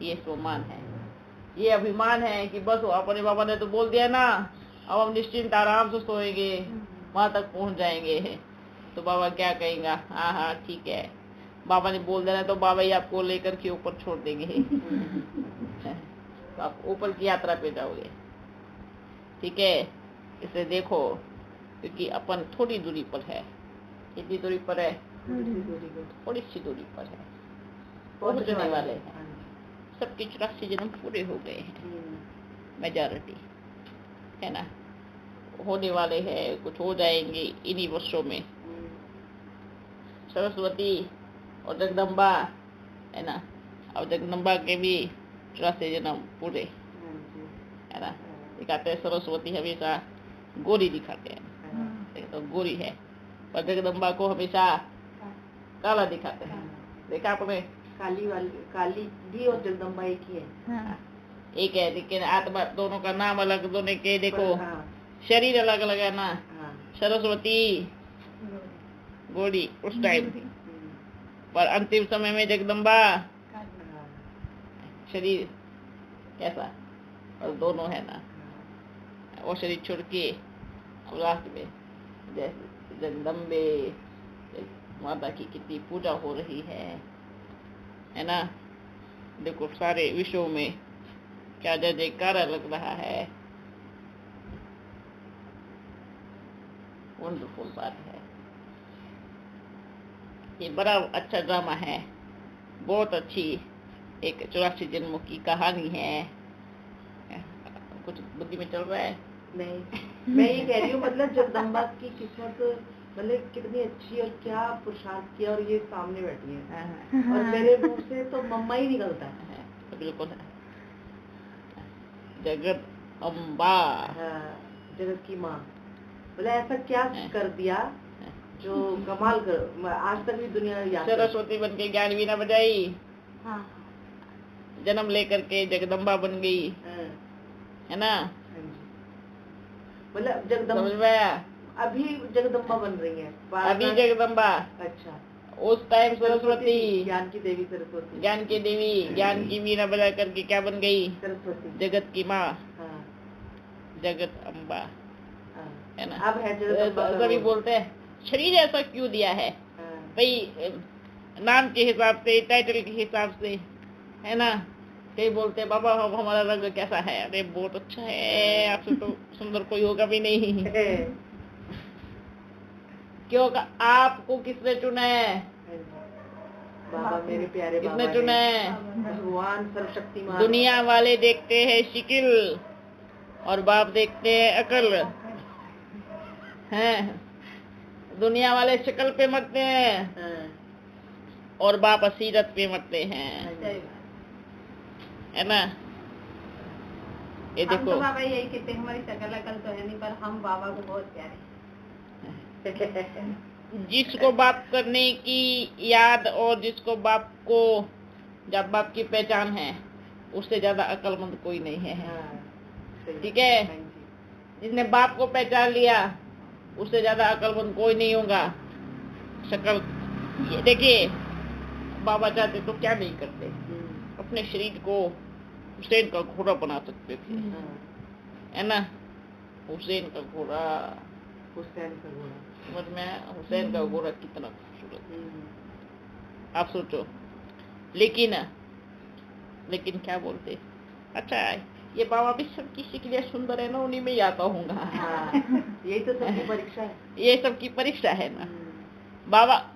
ये स्वमान है। ये अभिमान है कि बस अपने बाबा ने तो बोल दिया ना, अब हम निश्चिंत आराम से सोएंगे, वहां तक पहुंच जाएंगे। तो बाबा क्या कहेगा, हाँ हाँ ठीक है, बाबा ने बोल देना तो बाबा ही आपको लेकर के ऊपर छोड़ देंगे। तो आप ऊपर की यात्रा पे जाओगे, ठीक है। इसे देखो, क्योंकि अपन थोड़ी दूरी पर है, कितनी दूरी पर है, थोड़ी सी दूरी पर है, पहुंचने वाले हैं। सबके 84 जन्म पूरे हो गए हैं, मेजॉरिटी, है ना। होने वाले हैं, कुछ हो जाएंगे इन्हीं वर्षों में। सरस्वती और जगदम्बा, है ना, और जगदम्बा के भी 84 जन्म पूरे, है ना। दिखाते हैं सरस्वती हमेशा गोरी दिखाते हैं, तो गोरी है, पर जगदम्बा को हमेशा काला दिखाते हैं। देखा आपने, काली भी और जगदम्बा एक ही है, एक है, लेकिन आत्मा दोनों का नाम अलग, दोनों के देखो शरीर अलग अलग है ना। सरस्वती गोरी उस टाइम थी, पर अंतिम समय में जगदम्बा शरीर कैसा, और दोनों है ना। वो शरीर छोड़ के अब लास्ट में जैसे जगदम्बे माता की कितनी पूजा हो रही है ना। देखो सारे विश्व में क्या जय जयकार लग रहा है, वंडरफुल बात है। ये बड़ा अच्छा ड्रामा है, बहुत अच्छी एक 84 जन्मों की कहानी है। कुछ बुद्धि में चल रहा है? नहीं, मैं ये कह रही हूँ, मतलब जगदम्बा की किस्मत मतलब कितनी अच्छी और क्या पुरुषार्थ किया, और ये सामने बैठी है, और मेरे मुंह से तो मम्मा ही निकलता है। बिल्कुल है, जगत अम्बा, जगत की माँ। मतलब ऐसा क्या कर दिया जो कमाल कर, आज तक भी दुनिया याद। सरस्वती बन के ज्ञान वीणा बजाई, जन्म लेकर के जगदम्बा बन गई, है ना। मतलब जगदम्बा, समझ में आया? अभी जगदम्बा बन रही है। अभी जगदम्बा, अच्छा, उस टाइम सरस्वती, ज्ञान की देवी सरस्वती, ज्ञान की देवी, ज्ञान की वीणा बजा करके क्या बन गई? सरस्वती, जगत की माँ, हाँ, जगत अम्बा, हाँ। है ना? अब है जगदम्बा का सभी रोल। बोलते हैं शरीर ऐसा क्यों दिया है हाँ, भाई, नाम के हिसाब से, टाइटल के हिसाब से, है ना? कई बोलते हैं बाबा अब हमारा रंग कैसा है? अरे बहुत अच्छा है, आपसे तो सुंदर कोई होगा भी नहीं। क्यों? आपको किसने चुना है? बाबा मेरे प्यारे बाबा किसने चुना है? भगवान सर्वशक्तिमान। दुनिया वाले देखते हैं शिकिल और बाप देखते हैं अकल, हैं? दुनिया वाले शक्ल पे मरते हैं और बाप सीरत पे मरते हैं, है ना? ये हम देखो, तो बाबा यही कहते हैं, हमारी शक्ल अकल तो है नहीं, पर हम बाबा को बहुत प्यारे। जिसको बाप करने की याद और जिसको बाप को, जब बाप की पहचान है, उससे ज्यादा अक्लमंद कोई नहीं है। ठीक है? जिसने बाप को पहचान लिया उससे ज्यादा अक्लमंद कोई नहीं होगा। शक्ल ये देखिए, बाबा चाहते तो क्या नहीं करते, अपने शरीर को हुसैन का घोड़ा बना सकते थे, है ना? हुसैन का घोड़ा, हुसैन का घोड़ा, समझ में? हुसैन का घोड़ा कितना खूबसूरत, आप सोचो। लेकिन क्या बोलते, अच्छा ये बाबा भी सब किसी के लिए सुंदर है ना, उन्हीं में ही आता होगा। यही तो सबकी परीक्षा है, ये सबकी परीक्षा है ना।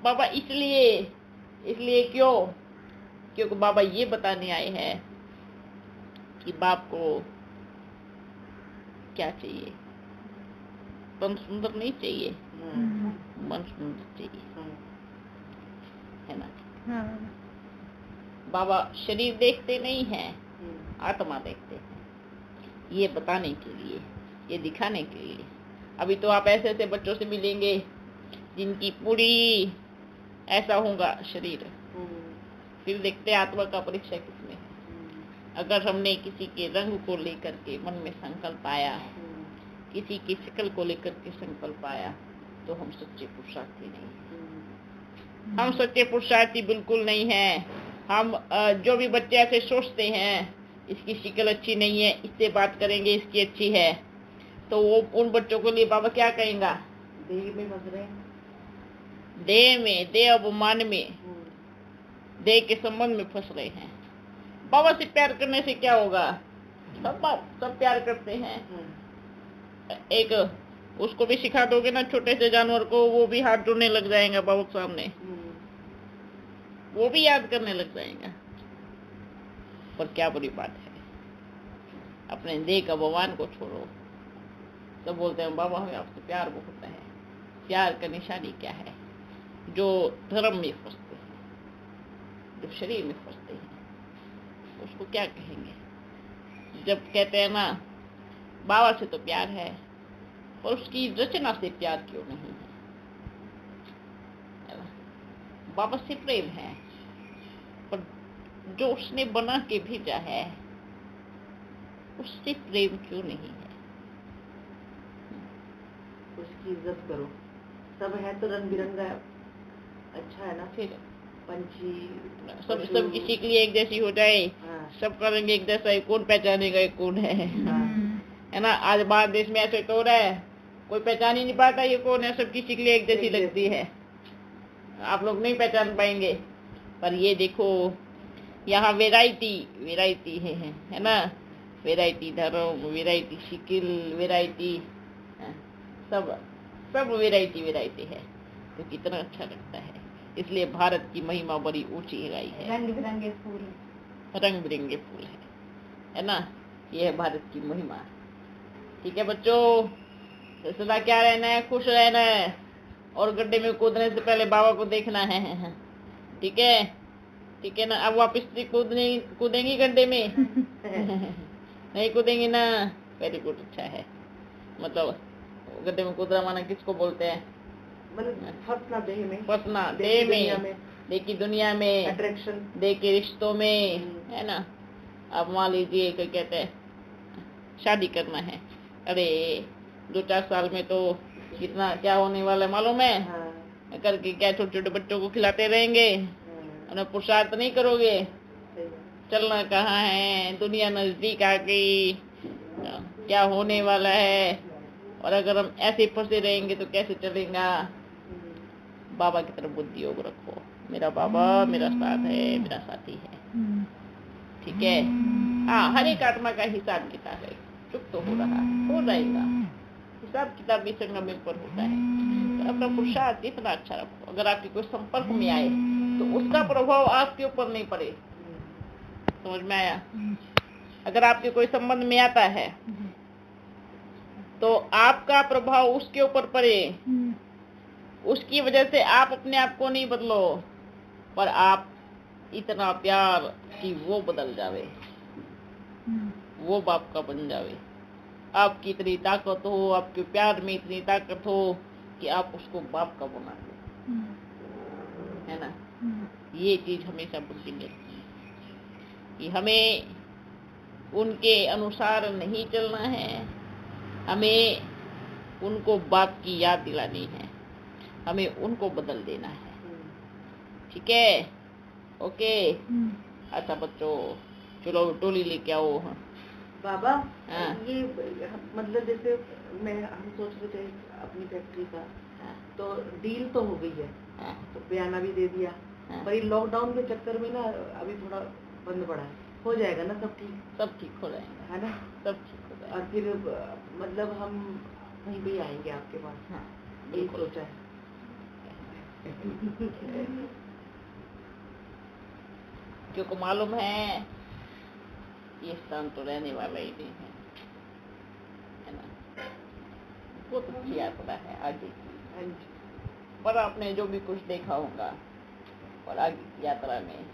बाबा इसलिए क्यों? क्योंकि बाबा ये बताने आए हैं कि बाप को क्या चाहिए? तन सुंदर नहीं चाहिए, मन सुंदर चाहिए, है ना? बाबा शरीर देखते नहीं हैं, आत्मा देखते हैं। ये बताने के लिए, ये दिखाने के लिए। अभी तो आप ऐसे ऐसे बच्चों से मिलेंगे जिनकी पूरी ऐसा होगा शरीर, फिर देखते आत्मा का परीक्षा किसमें है। अगर हमने किसी के रंग को लेकर के मन में संकल्प आया, किसी की शक्ल को लेकर के संकल्प आया, तो हम सच्चे पुरुषार्थी नहीं। हम सच्चे पुरुषार्थी बिल्कुल नहीं हैं। हम जो भी बच्चे ऐसे सोचते हैं इसकी शक्ल अच्छी नहीं है, इससे बात करेंगे इसकी अच्छी है, तो वो उन बच्चों के लिए बाबा क्या कहेगा? देह में फंस रहे हैं, देह में, देह अभिमान में, देह के संबंध में फंस रहे हैं। बाबा से प्यार करने से क्या होगा? सब प्यार करते हैं। एक उसको भी सिखा दोगे ना, छोटे से जानवर को, वो भी हाथ जोड़ने लग जाएगा बाबा के सामने, वो भी याद करने लग जाएगा। पर क्या बुरी बात है, अपने देह का भगवान को छोड़ो। तो बोलते हैं बाबा हमें आपसे प्यार बहुत है। प्यार का निशानी क्या है? जो धर्म में फंसते हैं, जो शरीर में फंसते हैं, उसको क्या कहेंगे? जब कहते हैं ना बाबा से तो प्यार है, और उसकी रचना से प्यार क्यों नहीं है? बाबा से प्रेम है, पर जो उसने बना के भेजा है उससे प्रेम क्यों नहीं है? उसकी इज्जत करो। सब है तो रंग बिरंगा, अच्छा है ना? फिर पंछी सब किसी के लिए एक जैसी हो जाए, सबका रंग एक जैसा है, कौन पहचानेगा ये कौन है? है ना? आज भारत देश में ऐसे तो हो रहा है, कोई पहचान ही नहीं पाता ये कौन है, सब किसी के लिए एक जैसी लगती है। आप लोग नहीं पहचान पाएंगे। पर ये देखो यहाँ वैरायटी है ना? वैरायटी धर्म, वैरायटी शिकिल, वैरायटी सब वैरायटी है, तो कितना अच्छा लगता है। इसलिए भारत की महिमा बड़ी ऊंची गई है। रंग बिरंगे फूल है ना? ये है भारत की महिमा। ठीक है बच्चों, तो सदा क्या रहना है? खुश रहना है, और गड्ढे में कूदने से पहले बाबा को देखना है। ठीक है ना? अब वापिस कूदेंगी गड्ढे में? नहीं कूदेंगी ना? वेरी गुड, अच्छा है। मतलब गड्ढे में कूदना माना किसको बोलते हैं? फंसना देह में, देह की दुनिया में, अट्रैक्शन, देह के रिश्तों में, है ना? अब मान लीजिए क्या कहते हैं, शादी करना है, अरे 2-4 साल में तो कितना क्या होने वाला है मालूम है? हाँ, करके क्या छोटे छोटे बच्चों को खिलाते रहेंगे, हाँ, उन्हें पुरुषार्थ नहीं करोगे, सही बात। चलना कहाँ है, दुनिया नजदीक आ गई, क्या होने वाला है। और अगर हम ऐसे फंसे रहेंगे तो कैसे चलेगा? बाबा की तरफ बुद्धि योग रखो। मेरा बाबा मेरा साथ है, मेरा साथी है, ठीक है। हाँ, हर एक आत्मा का हिसाब किताब है, चुप तो हो रहा हो जाएगा, हिसाब किताब भी संगम पर होता है। तो अपना पुरुषार्थ इतना अच्छा रखो, अगर आपके कोई संपर्क में आए तो उसका प्रभाव आपके ऊपर नहीं पड़े। समझ में आया? अगर आपके कोई संबंध में आता है तो आपका प्रभाव उसके ऊपर पड़े, उसकी वजह से आप अपने आप को नहीं बदलो, पर आप इतना प्यार कि वो बदल जावे, वो बाप का बन जावे। आपकी इतनी ताकत हो, आपके प्यार में इतनी ताकत हो कि आप उसको बाप का बना दो, है ना? ये चीज हमेशा बुद्धि में रखनी है कि हमें उनके अनुसार नहीं चलना है, हमें उनको बाप की याद दिलानी है, हमें उनको बदल देना है, ठीक है? ओके। अच्छा बच्चों, चलो टोली लेके आओ। बाबा, हाँ। ये मतलब जैसे हम सोच रहे थे अपनी फैक्ट्री का, तो डील तो हो गई है, तो बयाना भी दे दिया, पर ये लॉकडाउन के चक्कर में ना अभी थोड़ा बंद पड़ा है, हो जाएगा ना सब ठीक? सब ठीक हो जाएगा, है ना? सब ठीक हो जाएगा। और फिर मतलब हम कहीं भी आएंगे आपके पास। हाँ, यही बिल्कुल। सोचा है। क्योंकि मालूम है ये स्थान तो रहने वाला ही नहीं है ना? बहुत अच्छी यात्रा है आगे की, पर आपने जो भी कुछ देखा होगा और आगे की यात्रा में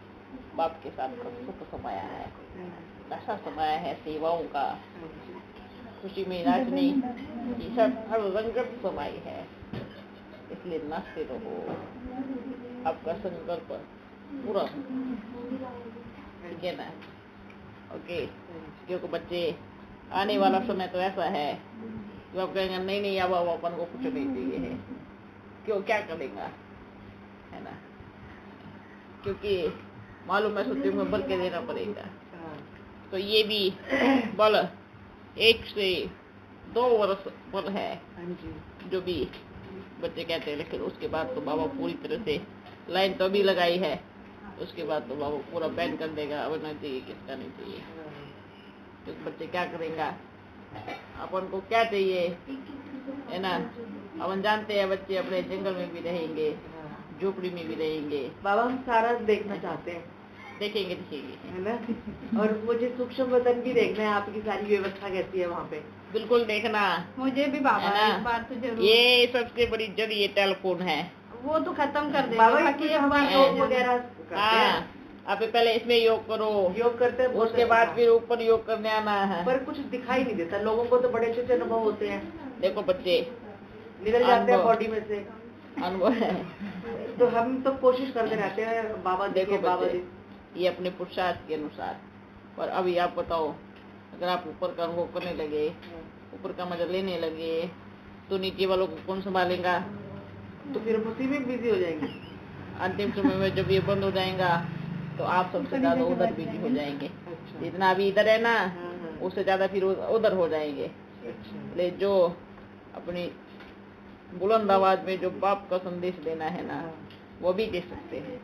बाप के साथ सुख समाया है, नशा समाया है सेवाओं का, खुशी में नाचने ये सब हर रंगत समाई है, इसलिए नाचते रहो, आपका संकल्प पूरा, ठीक है ना? ओके। क्योंकि बच्चे आने वाला समय तो ऐसा है कि आप कहेंगे नहीं नहीं अब अपन को कुछ नहीं चाहिए है, क्यों क्या करेगा, है ना? क्योंकि मालूम है सत्य में बल के देना पड़ेगा। तो ये भी बल 1 से 2 वर्ष बल है जो भी बच्चे कहते हैं, लेकिन उसके बाद तो बाबा पूरी तरह से लाइन तो अभी लगाई है, उसके बाद तो बाबा पूरा बैन कर देगा, अब नहीं चाहिए किसका नहीं चाहिए। तो बच्चे क्या करेंगे, अपन को क्या चाहिए, है ना? अपन जानते हैं बच्चे अपने जंगल में भी रहेंगे, झोपड़ी में भी रहेंगे। बाबा हम सारा देखना चाहते हैं। देखेंगे है ना? और मुझे सूक्ष्म वतन भी देखना है, आपकी सारी व्यवस्था कैसी है वहाँ पे? बिल्कुल देखना। मुझे भी बाबा एक बार तो जरूर। ये सबसे बड़ी जड़ ये टेलीफोन है, वो तो खत्म कर दे बाबा की योग वगैरह करते हैं। आप पहले इसमें योग करो, योग करते हैं, उसके बाद फिर ऊपर योग करने आना है। पर कुछ दिखाई नहीं देता, लोगों को तो बड़े अच्छे अनुभव होते हैं। देखो बच्चे निकल जाते हैं बॉडी में से अनुभव है, तो हम तो कोशिश करते रहते हैं बाबा देखो बाबा बच्चे, ये अपने पुरुषार्थ के अनुसार। और अभी आप बताओ, अगर आप ऊपर का अनुभव करने लगे, ऊपर का मजा लेने लगे, तो नीचे वालों को कौन संभालेगा? तो फिर उसी में बिजी हो जाएंगे। अंतिम समय में जब ये बंद हो जाएगा तो आप सबसे ज्यादा उधर बिजी हो जाएंगे। जितना अभी इधर है ना, उससे ज्यादा फिर उधर हो जाएंगे। ले जो अपनी बुलंद आवाज में जो बाप का संदेश देना है ना, वो भी दे सकते हैं।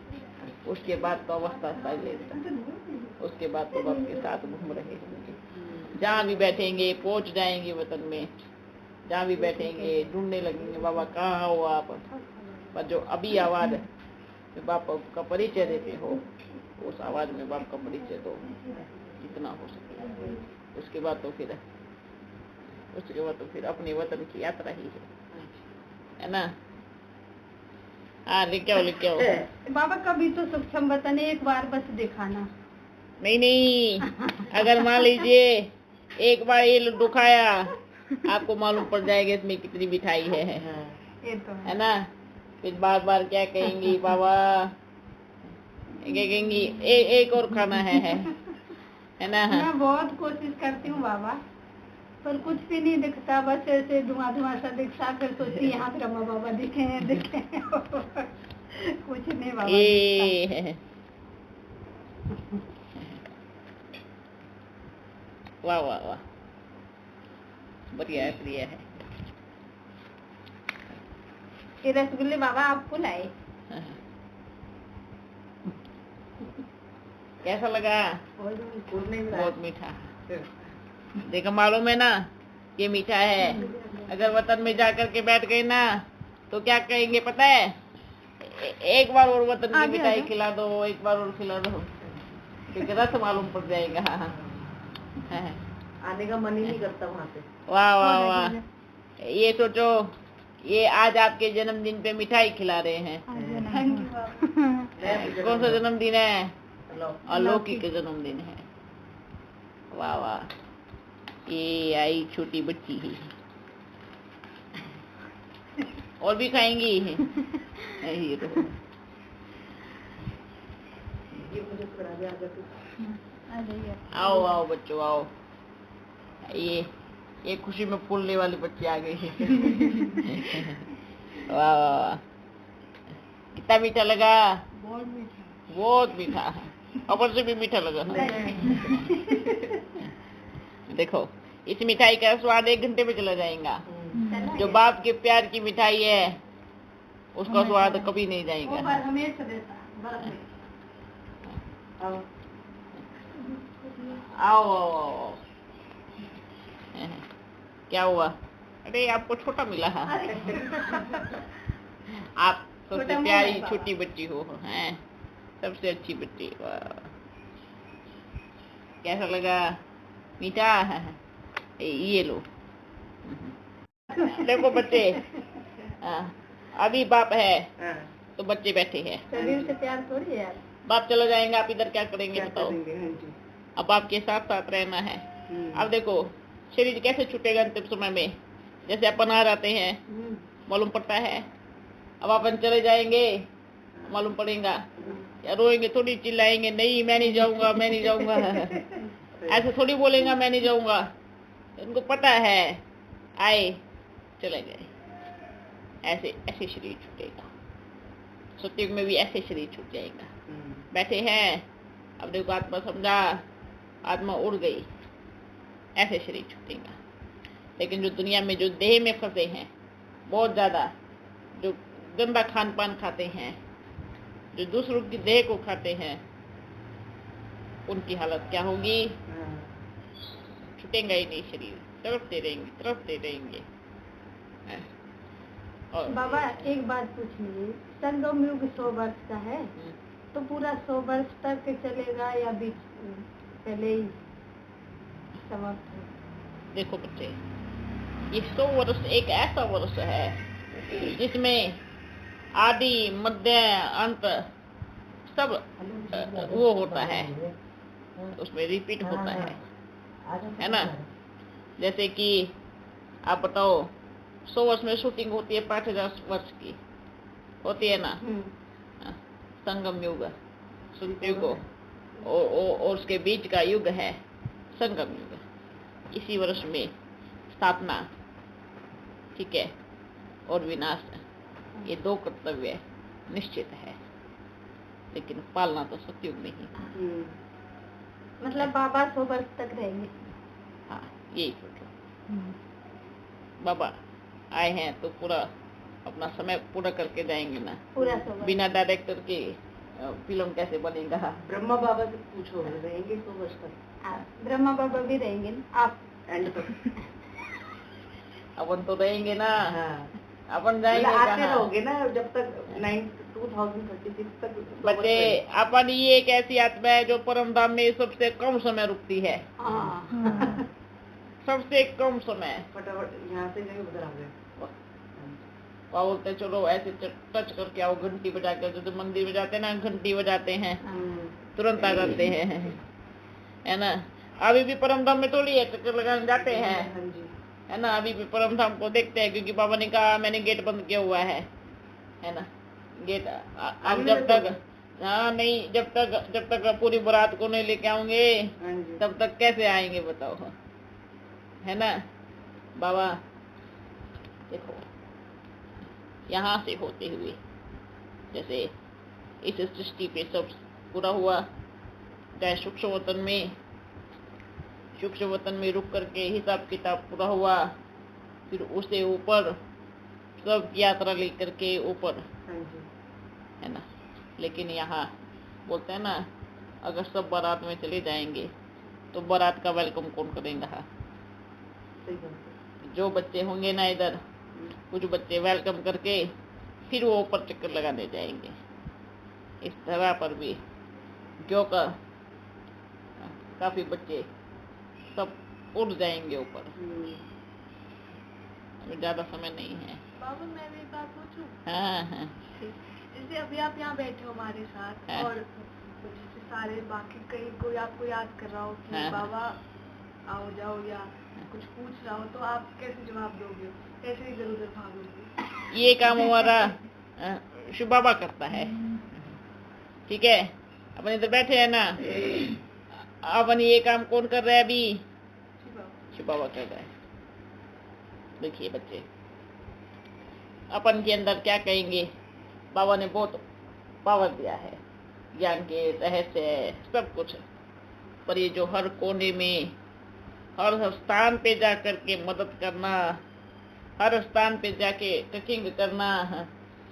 उसके बाद तो अवस्था साइलेंट, उसके बाद तो बाप के साथ घूम रहे होंगे, जहाँ भी बैठेंगे पहुंच जाएंगे वतन में, जहाँ भी बैठेंगे ढूंढने लगेंगे बाबा कहाँ हो आप। पर जो अभी आवाज में बाप का परिचय देते हो, उस आवाज में बाप का परिचय दो जितना हो सके। उसके बाद तो फिर अपने वतन की यात्रा ही है ना? हाँ लिख आओ। बाबा कभी तो सूक्ष्म वतन एक बार बस दिखाना। नहीं, अगर मान लीजिए एक बार ये लड्डू खाया, आपको मालूम पड़ जाएगा इसमें कितनी मिठाई है। ये तो है ना? फिर बार बार क्या कहेंगी बाबा, क्या कहेंगी एक और खाना है ना? मैं बहुत कोशिश करती हूँ बाबा, पर कुछ भी नहीं दिखता, बस ऐसे धुआं धुआं सा दिखता, फिर सोचती यहाँ ब्रह्मा बाबा दिखे हैं दिखे हैं। कुछ नहीं बाबा ये वाह वाह वाह, बढ़िया है, प्रिय है। ये रसगुल्ले बाबा आपको लाए। कैसा लगा? बहुत मीठा। देखो मालूम है ना, ये मीठा है। अगर वतन में जाकर के बैठ गए ना तो क्या कहेंगे पता है? एक बार और वतन की मिठाई खिला दो, एक बार और खिला दो, क्योंकि रस मालूम पड़ जाएगा। आने का मन ही नहीं करता वहाँ से। वाह वाह वाह। ये सोचो, ये आज आपके जन्मदिन पे मिठाई खिला रहे हैं। कौन सा जन्मदिन है? अलौकिक के जन्मदिन है। वाह वाह। ये आई छोटी बच्ची ही, और भी खाएंगी। ये तो आओ आओ बच्चों आओ। ये खुशी में फूलने वाली बच्ची आ गई है। वाह वाह वाह। कितना मीठा लगा? बहुत मीठा, बहुत मीठा। ऊपर से भी मीठा लगा। देखो, इस मिठाई का स्वाद 1 घंटे में चला जाएगा। जो बाप के प्यार की मिठाई है उसका स्वाद कभी नहीं जाएगा। आओ आओ आओ। क्या हुआ? अरे आपको छोटा मिला है। आप सबसे प्यारी छोटी बच्ची हो, हैं सबसे अच्छी बच्ची। वाह, कैसा लगा? मीठा है। ये लो। देखो बच्चे, अभी बाप है तो बच्चे बैठे हैं। शरीर से प्यार थोड़ी है। बाप चला जाएगा, आप इधर क्या करेंगे बताओ? अब आपके साथ साथ रहना है। अब देखो शरीर कैसे छूटेगा अंतिम समय में, जैसे अपन आ जाते हैं मालूम पड़ता है। अब अपन चले जाएंगे मालूम पड़ेगा, या रोएंगे थोड़ी, चिल्लाएंगे नहीं मैं नहीं जाऊंगा, मैं नहीं जाऊंगा। ऐसे थोड़ी बोलेगा मैं नहीं जाऊंगा। उनको पता है आए चले गए। ऐसे ऐसे शरीर छूटेगा। सत्युग में भी ऐसे शरीर छूट जाएगा। बैठे हैं, अब देखो आत्मा समझा, आत्मा उड़ गई, ऐसे शरीर छूटेगा। लेकिन जो दुनिया में जो देह में फंसे हैं बहुत ज्यादा, जो गंदा खान पान खाते हैं, जो दूसरों की देह को खाते हैं, उनकी हालत क्या होगी? छूटेगा ही नहीं शरीर, तरफते रहेंगे। और बाबा एक बात पूछनी, संगम युग 100 वर्ष का है, तो पूरा 100 वर्ष तक चलेगा या बीच पहले ही समाप्त हो? देखो बच्चे, ये 100 वर्ष एक ऐसा वर्ष है जिसमें आदि मध्य अंत सब वो होता है, उसमें रिपीट होता है ना। जैसे कि आप बताओ 100 वर्ष में शूटिंग होती है 5000 वर्ष की होती है ना। संगम युग, सतयुग और उसके बीच का युग है संगम युग। इसी वर्ष में स्थापना, ठीक है, और विनाश, ये 2 कर्तव्य निश्चित है, लेकिन पालना तो सतयुग में ही। मतलब बाबा 100 वर्ष तक रहेंगे। हाँ, यही सोचो। बाबा आए हैं तो पूरा अपना समय पूरा करके जाएंगे ना। पूरा 100 वर्ष। बिना डायरेक्टर के फिल्म कैसे बनेगा? ब्रह्मा बाबा से पूछो, रहेंगे 100 वर्ष तक? ब्रह्मा बाबा भी रहेंगे आप एंड तक? अपन तो रहेंगे ना। हाँ। अपन जाएंगे आते कहाँ? रहोगे ना जब तक 2036 तक। बच्चे, अपन ये एक ऐसी आत्मा है जो परम धाम में सबसे कम समय रुकती है। सबसे कम समय। फटाफट यहाँ से जाके उधर आ गए। बोलते चलो ऐसे टच करके आओ, घंटी बजा के, जो मंदिर में जाते हैं ना, घंटी बजाते हैं तुरंत आ जाते हैं, है ना। अभी भी परम धाम में थोड़ी है, चक्कर लगाने जाते हैं, है ना। अभी भी परम धाम को देखते हैं, क्योंकि बाबा ने कहा मैंने गेट बंद किया हुआ है ना। गेट अब जब तक, हाँ नहीं, जब तक पूरी बारात को नहीं लेके आओगे तब तक कैसे आएंगे बताओ। है ना बाबा। देखो यहाँ से होते हुए जैसे इस सृष्टि पे सब पूरा हुआ, गए सूक्ष्म वतन में रुक करके हिसाब किताब पूरा हुआ, फिर उससे ऊपर सब यात्रा लेकर के ऊपर, है ना। लेकिन यहाँ बोलते हैं ना, अगर सब बारात में चले जाएंगे तो बारात का वेलकम कौन करेगा? जो बच्चे होंगे ना इधर, कुछ बच्चे वेलकम करके फिर वो ऊपर चक्कर लगाने जाएंगे। इस तरह पर भी जो का काफी बच्चे सब उड़ जाएंगे ऊपर। अभी ज्यादा समय नहीं है। बाबा मैं भी एक बात पूछूं? हाँ। जैसे अभी आप यहाँ बैठे हो हमारे साथ, हाँ। और जैसे सारे बाकी कहीं कोई आपको याद कर रहा हो कि हाँ। बाबा आओ जाओ, या कुछ पूछ रहा हो, तो आप कैसे जवाब दोगे? कैसे इधर उधर भागोगे? ये काम हमारा शिव बाबा करता है, ठीक है। अपन इधर बैठे हैं ना, अपन ये काम कौन कर रहा है? अभी शिव बाबा कर रहा है। देखिए बच्चे, अपन के अंदर क्या कहेंगे, बाबा ने बहुत पावर दिया है, ज्ञान के रहस्य सब कुछ, पर ये जो हर कोने में हर स्थान पे जा करके मदद करना, हर स्थान पे जाके ट्रेकिंग करना,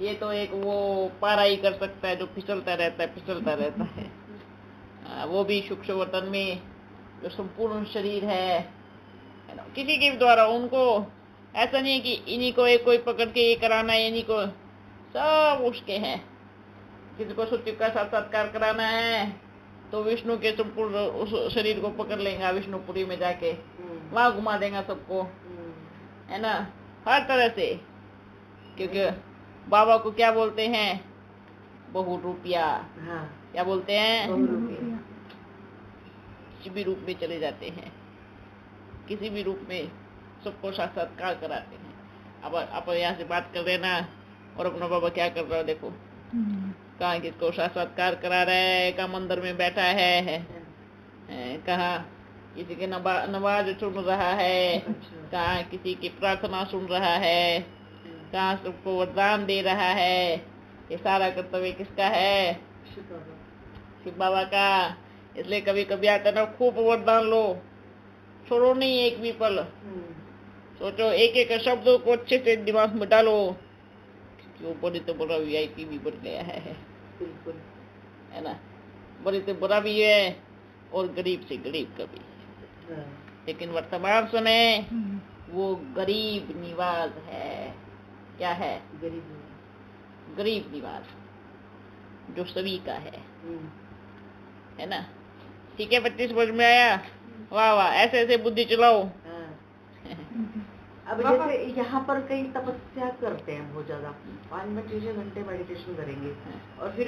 ये तो एक वो पारा ही कर सकता है जो फिसलता रहता है। वो भी सूक्ष्म वतन में जो संपूर्ण शरीर है ना, किसी के द्वारा। उनको ऐसा नहीं है कि इन्हीं को एक कोई पकड़ के ये कराना है, इन्हीं को, सब उसके हैं। किसी को सत्य का साक्षात्कार कराना है तो विष्णु के संपूर्ण उस शरीर को पकड़ लेगा, विष्णुपुरी में जाके वहां घुमा देगा सबको, है ना, हर तरह से। क्योंकि बाबा को क्या बोलते हैं? बहुरूपिया। हाँ। क्या बोलते हैं? बहुरूपिया। किसी भी रूप में चले जाते हैं, किसी भी रूप में सबको साक्षात्कार कराते हैं। अब आप यहाँ से बात कर रहे ना, और अपना बाबा क्या कर रहा है देखो, कहाँ किसको साक्षात्कार करा रहा है, कहाँ मंदिर में बैठा है, कहाँ किसी के नमाज सुन रहा है, कहाँ किसी की प्रार्थना सुन रहा है, कहाँ सबको वरदान दे रहा है। ये सारा कर्तव्य किसका है? शिव बाबा का। इसलिए कभी कभी आता ना, खूब वरदान लो, छोड़ो नहीं एक भी पल। सोचो, एक एक शब्दों को अच्छे से दिमाग में डालो, क्योंकि वो बड़ी तो बड़ा VIP भी बन गया है, बिल्कुल, है ना। बड़ी तो बड़ा भी है और गरीब से गरीब का भी है। लेकिन वर्तमान समय वो गरीब निवास है। क्या है? गरीब निवास, जो सभी का है ना। ठीक है, 25 समझ में आया? वाह वाह, ऐसे ऐसे बुद्धि चलाओ। अब जैसे यहाँ पर कई तपस्या करते हैं बहुत ज्यादा, 5 मिनट 6 घंटे मेडिटेशन करेंगे, और फिर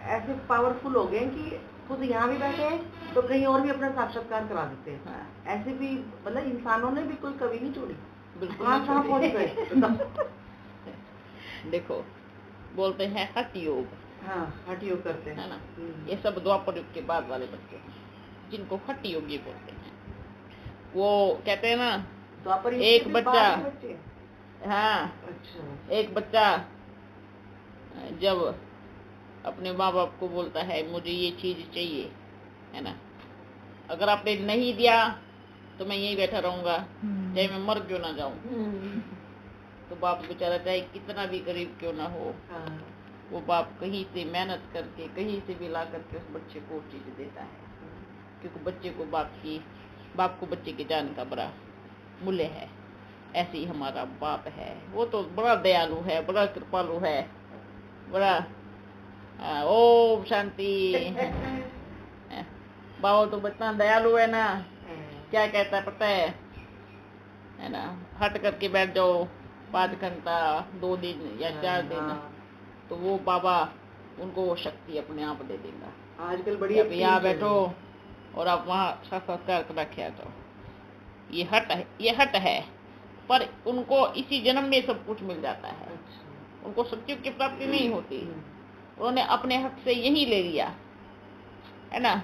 ऐसे पावरफुल हो गए कि खुद यहाँ भी बैठे हैं तो कहीं और भी अपना साक्षात्कार करा देते हैं। ऐसे भी मतलब इंसानों ने भी कोई कमी नहीं छोड़ी। बिल्कुल कहाँ पहुँच गए। देखो, बोलते हैं हठ योग। हाँ, हठ योग करते हैं, है ना। ये सब द्वापर युग के बाद वाले बच्चे हैं, जिनको हठ योगी बोलते हैं। वो कहते हैं ना, द्वापर युग एक के बच्चा, बाद बच्चे? हाँ, अच्छा, एक बच्चा जब अपने माँ बाप को बोलता है मुझे ये चीज चाहिए, है ना, अगर आपने नहीं दिया तो मैं यहीं बैठा रहूंगा, चाहे मैं मर क्यों ना जाऊं। तो बाप बेचारा चाहे कितना भी गरीब क्यों ना हो, वो बाप कहीं से मेहनत करके, कहीं से भी ला करके उस बच्चे को चीज देता है। क्योंकि बच्चे को बाप को बच्चे की जान का बड़ा मूल्य है। ऐसे ही हमारा बाप है, वो तो बड़ा दयालु है, बड़ा कृपालु है, बड़ा ओम शांति। बाबा तो बच्चा दयालु है ना, क्या कहता है पता है ना, हट करके बैठ जाओ 5 घंटा, 2 दिन या 4 दिन, तो वो बाबा उनको वो शक्ति अपने आप दे देगा। आजकल बड़ी अब यहाँ बैठो और आप वहाँ साक्षात्कार करा के आ जाओ। ये हट है, पर उनको इसी जन्म में सब कुछ मिल जाता है। उनको सत्युग की प्राप्ति नहीं होती। उन्होंने अपने हक से यही ले लिया, है ना।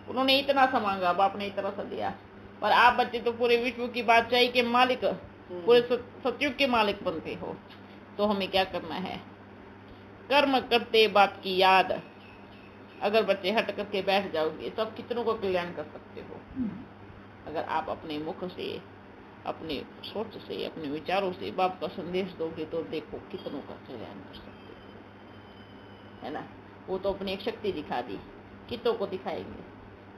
उन्होंने इतना सा मांगा, बाप ने इतना सा दिया, पर आप बच्चे तो पूरे विश्व की बादशाही के मालिक, पूरे सतयुग के मालिक बनते हो। तो हमें क्या करना है? कर्म करते बाप की याद। अगर बच्चे हट करके बैठ जाओगे तो आप कितनों को कल्याण कर सकते हो। अगर आप अपने मुख से, अपने सोच से, अपने विचारों से बाप का संदेश दोगे तो देखो कितनों का कल्याण कर सकते हो, है ना। वो तो अपनी एक शक्ति दिखा दी, कितनों को दिखाएंगे।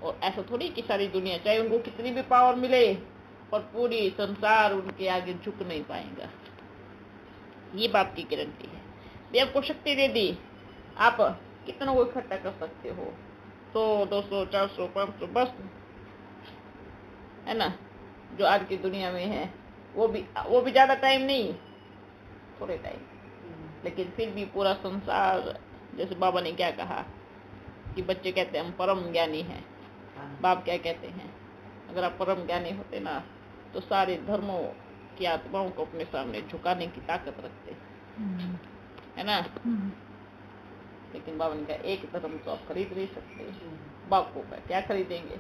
और ऐसा थोड़ी कि सारी दुनिया, चाहे उनको कितनी भी पावर मिले, पर पूरी संसार उनके आगे झुक नहीं पाएगा। ये बाप की गारंटी है। ये आपको शक्ति दे दी, आप कितनों को इकट्ठा कर सकते हो, 100, 200, 400, 500, बस, है ना। जो आज की दुनिया में है वो भी ज्यादा टाइम नहीं, थोड़े टाइम, लेकिन फिर भी पूरा संसार, जैसे बाबा ने क्या कहा कि बच्चे कहते हैं हम परम ज्ञानी हैं। बाप क्या कहते हैं? अगर आप परम ज्ञानी होते ना तो सारे धर्मों की आत्माओं को अपने सामने झुकाने की ताकत रखते, है ना। लेकिन बाबा ने कहा एक धर्म तो आप खरीद नहीं सकते। बाप को क्या खरीदेंगे?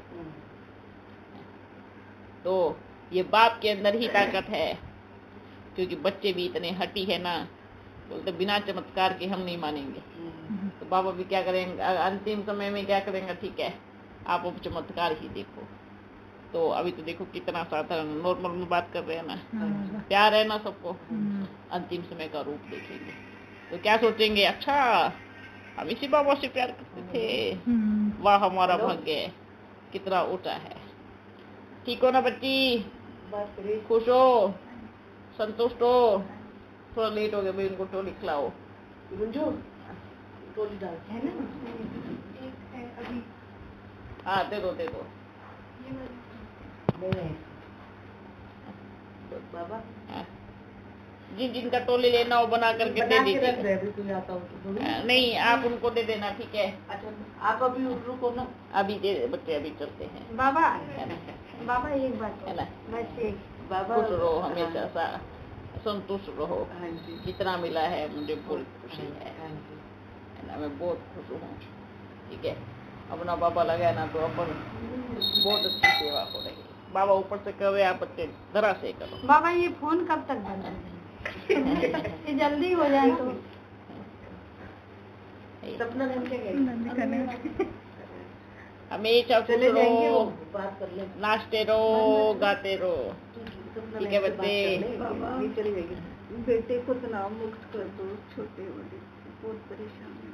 तो ये बाप के अंदर ही ताकत है, क्योंकि बच्चे भी इतने हटी है ना, बोलते बिना चमत्कार के हम नहीं मानेंगे। तो बाबा भी क्या करेंगे अंतिम समय में? क्या करेंगे? ठीक है, आप अब चमत्कार ही देखो। तो अभी तो देखो कितना साधारण नॉर्मल में बात कर रहे हैं ना, प्यार है ना सबको। अंतिम समय का रूप देखेंगे तो क्या सोचेंगे? अच्छा, हम इसी बाबा से प्यार करते थे, वाह हमारा भाग्य कितना ऊंचा है। ठीक हो ना बच्ची? खुश हो, संतुष्ट हो? थोड़ा लेट हो गया भाई, उनको टोली खिलाओ। टोली डाल है ना, एक है अभी। हाँ दे दो बाबा। जिनका टोली लेना हो बना करके दे दीजिए। नहीं, आप उनको दे देना, ठीक है। अच्छा, आप अभी रुको ना, अभी दे दे बच्चे, अभी चलते हैं। बाबा, है ना, बाबा एक बात है ना, बस एक, बाबा खुश रहो हमेशा, संतुष्ट रहो। जितना मिला है मुझे बहुत खुशी है ना, मैं बहुत खुश हूँ। ठीक है, अपना बाबा लगा ना तो अपन बहुत अच्छी सेवा हो रही है। बाबा ऊपर से कर रहे, आप बच्चे जरा से करो। बाबा ये फोन कब तक बंद है? ये जल्दी हो जाए तो। सपना करने हमेशा खुश रहो, बात कर ले, नाचते रहो, गाते रहो। ठीक है बच्चे। बेटे को तनाव मुक्त कर दो, छोटे वाले बहुत परेशान है।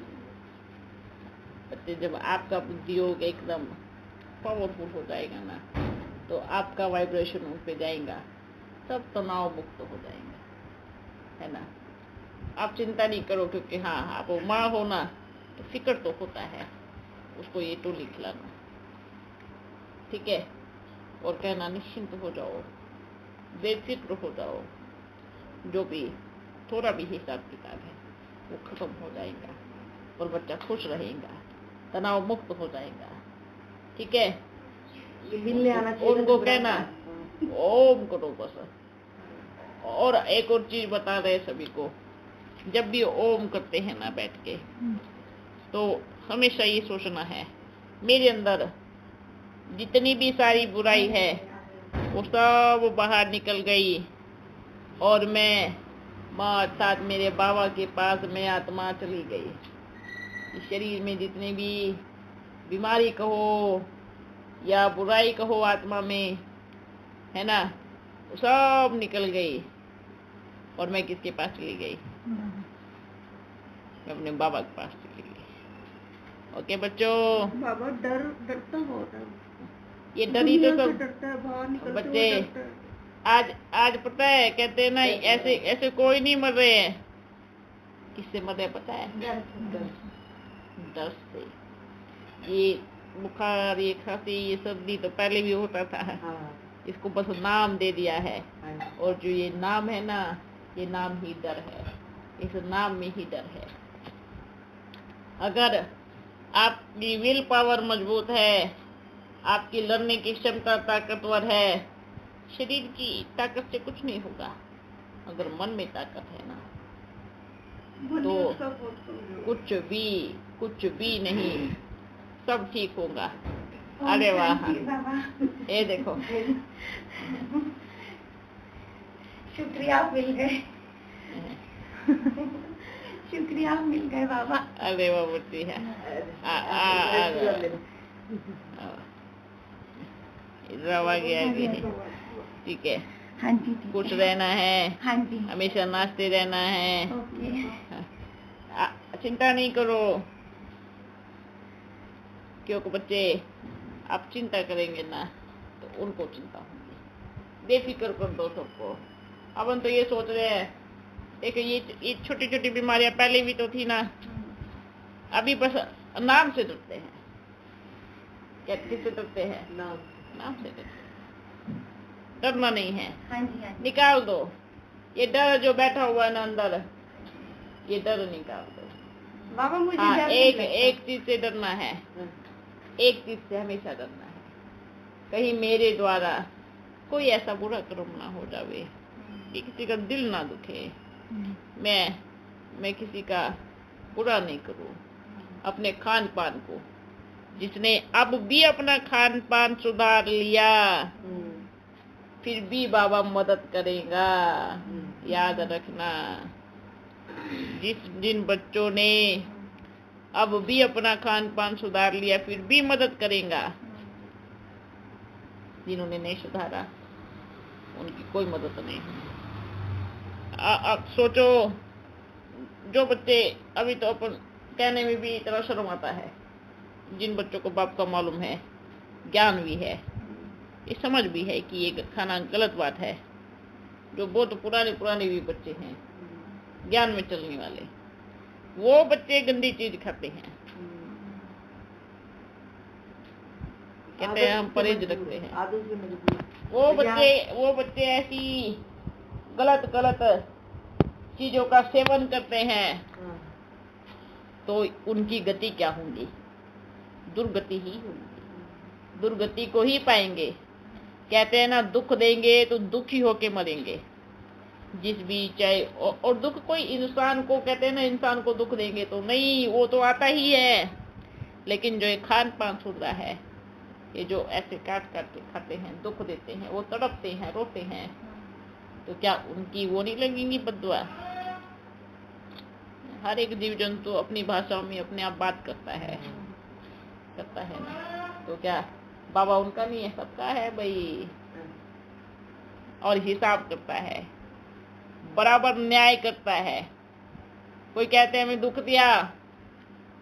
बच्चे जब आपका बुद्धि योग एकदम पावरफुल हो जाएगा ना, तो आपका वाइब्रेशन उन पे जाएगा, सब तनाव मुक्त हो जाएंगे, है ना। आप चिंता नहीं करो, क्योंकि हाँ आप माँ हो ना, तो फिक्र तो होता है, उसको ये टोली खिलाना, ठीक है। और कहना निश्चिंत हो जाओ, बेफिक्र हो जाओ, जो भी थोड़ा भी हिसाब किताब है वो खत्म हो जाएगा और बच्चा खुश रहेगा, तनाव मुक्त हो जाएगा, ठीक है। मिलने आना चाहिए। उनको कहना ओम करो बस। और एक और चीज बता रहे सभी को, जब भी ओम करते हैं ना बैठ के, तो हमेशा ये सोचना है मेरे अंदर जितनी भी सारी बुराई है वो सब बाहर निकल गई, और मैं माँ अर्थात मेरे बाबा के पास मैं आत्मा चली गई। इस शरीर में जितनी भी बीमारी कहो या बुराई कहो आत्मा में, है ना, वो सब निकल गई, और मैं किसके पास चली गई? मैं अपने बाबा के पास चली गई। ओके बच्चों। बाबा डरता बहुत है, ये डरी तो सब डरता है, बाहर निकलते बच्चे। हुए डरता है। आज पता है, कहते हैं ना ऐसे कोई नहीं मर रहे हैं। किससे मर रहे पता है? डर से। ये बुखार, ये खांसी, ये सर्दी तो पहले भी होता था। इसको बस नाम दे दिया है, और जो ये नाम है ना, ये नाम ही डर है, इस नाम में ही डर है। अगर आपकी विल पावर मजबूत है, आपकी लड़ने की क्षमता ताकतवर है, शरीर की ताकत से कुछ नहीं होगा। अगर मन में ताकत है ना, तो कुछ भी नहीं, सब ठीक होगा। अरे वाह, बाबा ये देखो, शुक्रिया आप मिल गए, शुक्रिया आप मिल गए बाबा। अरे वाह बच्ची है। इधर आगे आगे, ठीक है। हाँ जी ठीक खुश है। रहना है, हाँ जी हमेशा नाचते रहना है, ओके। चिंता नहीं करो, क्योंकि बच्चे आप चिंता करेंगे ना तो उनको चिंता होगी। बेफिक्र कर दो सबको। अपन तो ये सोच रहे हैं, देखिए ये छोटी छोटी बीमारियां पहले भी तो थी ना, अभी बस नाम से डरते हैं। क्या किससे डरते हैं? नाम से डरते हैं, डरना नहीं है। हाँ जी हाँ जी। निकाल दो ये डर जो बैठा हुआ है ना अंदर, ये डर निकाल दो। बाबा मुझे हाँ, डर नहीं लगता। एक चीज से डरना है, एक चीज से हमेशा डरना है, कहीं मेरे द्वारा कोई ऐसा बुरा कर्म ना हो जावे कि किसी का दिल ना दुखे। मैं किसी का बुरा नहीं करूं। अपने खान पान को, जिसने अब भी अपना खान पान सुधार लिया, फिर भी बाबा मदद करेगा। याद रखना, जिन बच्चों ने अब भी अपना खान पान सुधार लिया फिर भी मदद करेगा, जिन्होंने नहीं सुधारा उनकी कोई मदद नहीं। अब सोचो, जो बच्चे अभी तो अपन कहने में भी इतना शर्म आता है, जिन बच्चों को बाप का मालूम है, ज्ञान भी है, ये समझ भी है कि ये खाना गलत बात है, जो बहुत पुराने भी बच्चे हैं ज्ञान में चलने वाले, वो बच्चे गंदी चीज खाते हैं। कहते हैं हम परहेज रखते हैं। वो बच्चे ऐसी गलत चीजों का सेवन करते हैं, तो उनकी गति क्या होगी? दुर्गति ही होगी, दुर्गति को ही पाएंगे। कहते हैं ना, दुख देंगे तो दुखी होके मरेंगे। जिस भी चाहे और दुख कोई इंसान को, कहते हैं ना इंसान को दुख देंगे तो नहीं, वो तो आता ही है, लेकिन जो ये खान पान सुधरा है, ये जो ऐसे काट के खाते हैं, दुख देते हैं, वो तड़पते हैं, रोते हैं, तो क्या उनकी वो नहीं लगेंगी बद्दुआ? हर एक जीव जंतु अपनी भाषा में अपने आप बात करता है ना, तो क्या बाबा उनका नहीं है? सबका है भाई। और हिसाब करता है, बराबर न्याय करता है। कोई कहते हैं मैं दुख दिया,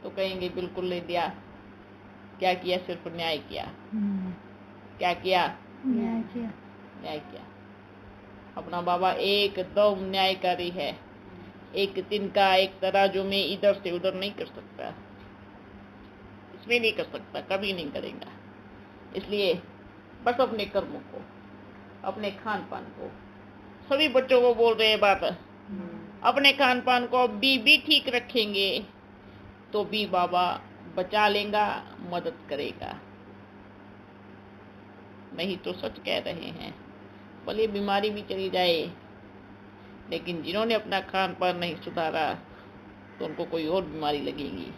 तो कहेंगे बिल्कुल नहीं दिया। क्या किया? सिर्फ न्याय किया। क्या किया? न्याय किया। अपना बाबा एकदम न्यायकारी है, एक तिनका एक तराजू में इधर से उधर नहीं कर सकता, इसमें नहीं कर सकता, कभी नहीं करेगा। इसलिए बस अपने कर्मों को, अपने खान पान को, सभी बच्चों को बोल रहे हैं बात, अपने खान पान को भी ठीक रखेंगे तो भी बाबा बचा लेगा, मदद करेगा। नहीं तो सच कह रहे हैं, भले बीमारी भी चली जाए, लेकिन जिन्होंने अपना खान पान नहीं सुधारा तो उनको कोई और बीमारी लगेगी।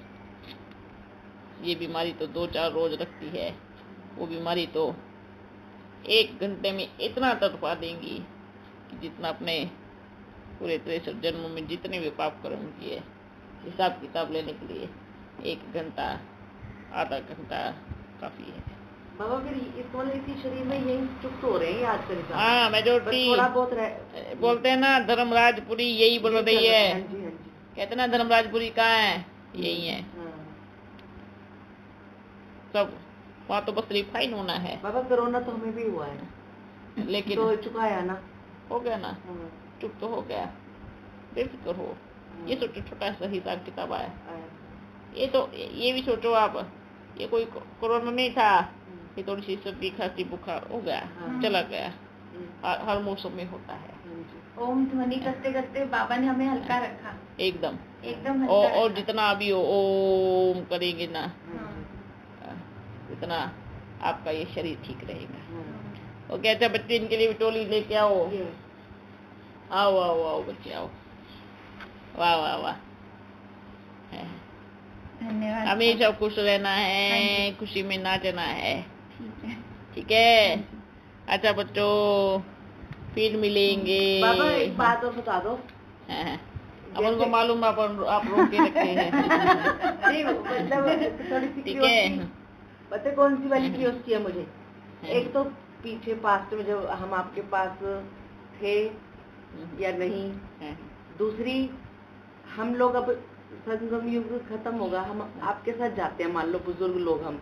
ये बीमारी तो 2-4 रोज रखती है, वो बीमारी तो 1 घंटे में इतना तड़पा देंगी कि जितना अपने पूरे 63 जन्मों में जितने भी पाप कर्म किए, हिसाब किताब लेने के लिए 1 घंटा आधा घंटा काफी है। बाबा फिर इस शरीर में यही चुप तो हो रहे हैं आजकल। हाँ, मेजोरिटी थोड़ा बहुत बोलते हैं ना, धर्मराजपुरी यही बोल रही है। हाँ जी। कहते ना धर्मराजपुरी कहाँ है? यही है सब। वहाँ तो बस रिफाइन होना है। बाबा कोरोना तो हमें भी हुआ है, लेकिन तो चुका है ना, हो गया ना, चुप तो हो गया। बेफिक्र हो। ये सोचो छोटा सा हिसाब किताब आया। ये भी सोचो आप, ये कोई कोरोना नहीं था, ये थोड़ी सी सर्दी खांसी बुखार हो गया, चला गया। हर मौसम में होता है। ओम ध्वनि करते करते बाबा ने हमें हल्का रखा, एकदम हल्का और जितना अभी ओम करेंगे ना, इतना आपका ये शरीर ठीक रहेगा। और कहते हैं बच्चे, इनके लिए टोली लेके आओ। आओ बच्चे आओ। वाह वाह वाह। धन्यवाद। हमेशा खुश रहना है, खुशी में नाचना है। ठीक है। अच्छा बच्चों, फिर मिलेंगे। बाबा एक बात और बता दो। अपन को मालूम आप रोक के रखे हैं। नहीं मतलब थोड़ी सी ठीक है। पता कौन सी वाली क्यूरियोसिटी है मुझे? एक तो पीछे पास्ट में जब हम आपके पास थे या नहीं, दूसरी हम लोग अब संगम युग खत्म होगा, हम आपके साथ जाते हैं, मान लो बुजुर्ग लोग हम।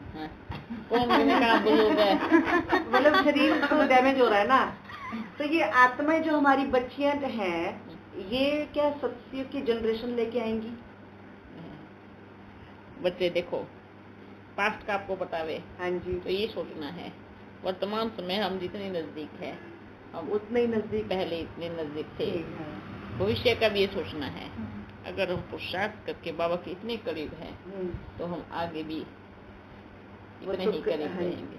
कौन बुजुर्ग है? मतलब शरीर तो डैमेज हो रहा है ना, तो ये आत्माएं जो हमारी बच्चियां हैं, ये क्या सत्य की जनरेशन लेके आएंगी? बच्चे देखो, पास्ट का आपको बतावे। हाँ जी। तो ये सोचना है वर्तमान समय हम जितने नजदीक है, हम उतने ही नजदीक, पहले इतने नजदीक थे। भविष्य का भी ये सोचना है। अगर हम पुरुषार्थ करके बाबा के इतने करीब हैं, तो हम आगे भी इतने ही करीब रहेंगे।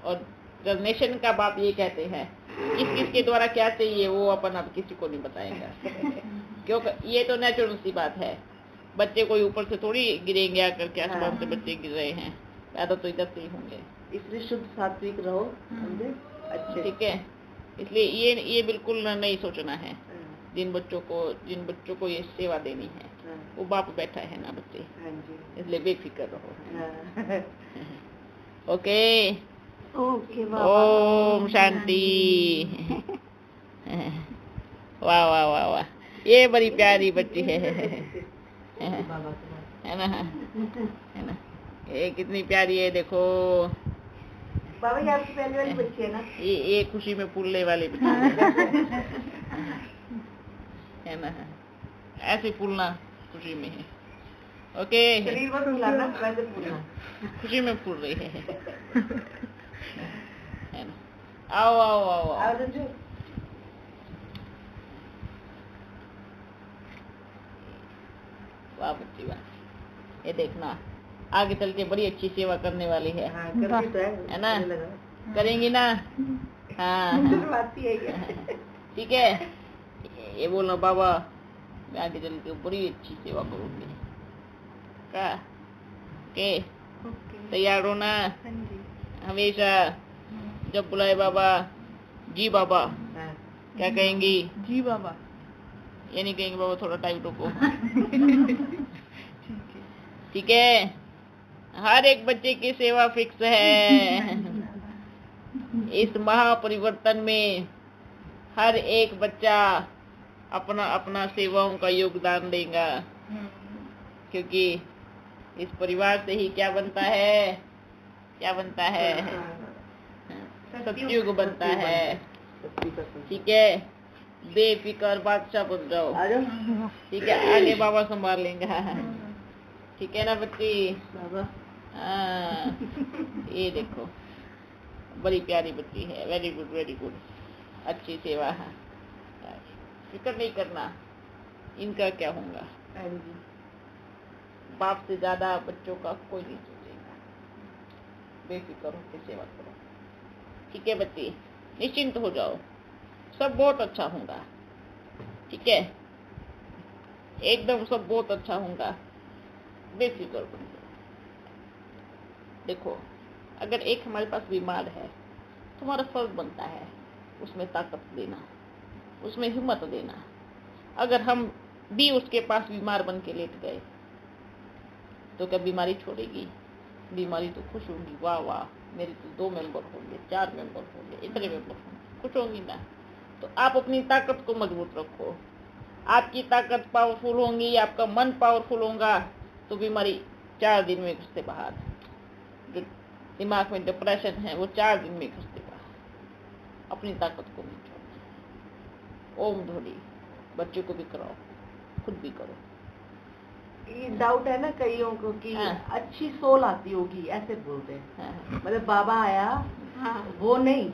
और जनरेशन का बाप ये कहते हैं, किसके द्वारा क्या चाहिए वो अपन अब किसी को नहीं बताएंगे। क्योंकि ये तो नेचुरल सी बात है। बच्चे कोई ऊपर से थोड़ी गिरेंगे आकर के, आसमान से बच्चे गिर रहे हैं, पैदा तो इधर से ही होंगे। इसलिए शुद्ध सात्विक रहो, समझे? अच्छे। ठीक है। इसलिए ये बिल्कुल नहीं सोचना है। जिन बच्चों को ये सेवा देनी है, वो बाप बैठा है ना बच्चे, इसलिए बेफिक्र रहो। Okay okay. ओम शांति। वाह वाह वाह वाह, ये बड़ी प्यारी बच्ची है ना? ये कितनी प्यारी है, देखो। बाबा ये आपकी पहली वाली बच्ची है ना? ये खुशी में फूलने वाली बच्ची है ना? ऐसे फूलना खुशी में है। ओके। शरीर में फूलना, वैसे फूलना। खुशी में फूल रही है ना? आओ आओ आओ आओ। वाह बच्ची वाह, ये देखना आगे चल के बड़ी अच्छी सेवा करने वाली है। हाँ, करती तो है ना? करेंगी ना? हाँ ठीक है। ये बोलना बाबा मैं आगे चल के बड़ी अच्छी सेवा करूंगी। क्या के तैयार हो ना? हमेशा जब बुलाए बाबा, जी बाबा। क्या कहेंगी? जी बाबा। ये नहीं कहेंगे बाबा थोड़ा टाइम रुको। ठीक है। हर एक बच्चे की सेवा फिक्स है। इस महापरिवर्तन में हर एक बच्चा अपना अपना सेवाओं का योगदान देगा, क्योंकि इस परिवार से ही क्या बनता है? क्या बनता है? सतयुग बनता है। ठीक है। बेफिक्र बादशाह बन जाओ। ठीक है, आगे बाबा संभाल लेंगे। ठीक है ना बच्ची? बाबा ये देखो बड़ी प्यारी बच्ची है। वेरी गुड वेरी गुड, अच्छी सेवा है। फिक्र नहीं करना इनका क्या होगा। बाप से ज्यादा बच्चों का कोई नहीं सोचेगा। बेफिक्र होकर सेवा करो। ठीक है बच्ची, निश्चिंत हो जाओ, सब बहुत अच्छा होगा। ठीक है, एकदम सब बहुत अच्छा होगा। बेफिक्र बन जाओ। देखो, अगर एक हमारे पास बीमार है, तुम्हारा फर्ज बनता है उसमें ताकत देना, उसमें हिम्मत देना। अगर हम भी उसके पास बीमार बन के लेट गए तो क्या बीमारी छोड़ेगी? बीमारी तो खुश होगी, वाह वाह मेरे तो 2 मेंबर होंगे, 4 मेंबर होंगे, इतने मेंबर होंगे, खुश होंगी ना। तो आप अपनी ताकत को मजबूत रखो। आपकी ताकत पावरफुल होंगी, आपका मन पावरफुल होगा, तो बीमारी 4 दिन में घुसते बाहर। जो दिमाग में डिप्रेशन है वो 4 दिन में घुसते बाहर। अपनी ताकत को नहीं छोड़ना। ओम ध्वनि बच्चों को भी कराओ, खुद भी करो। ये डाउट है ना कईयों को कि अच्छी सोल आती होगी, ऐसे बोलते हैं। मतलब बाबा आया, वो नहीं,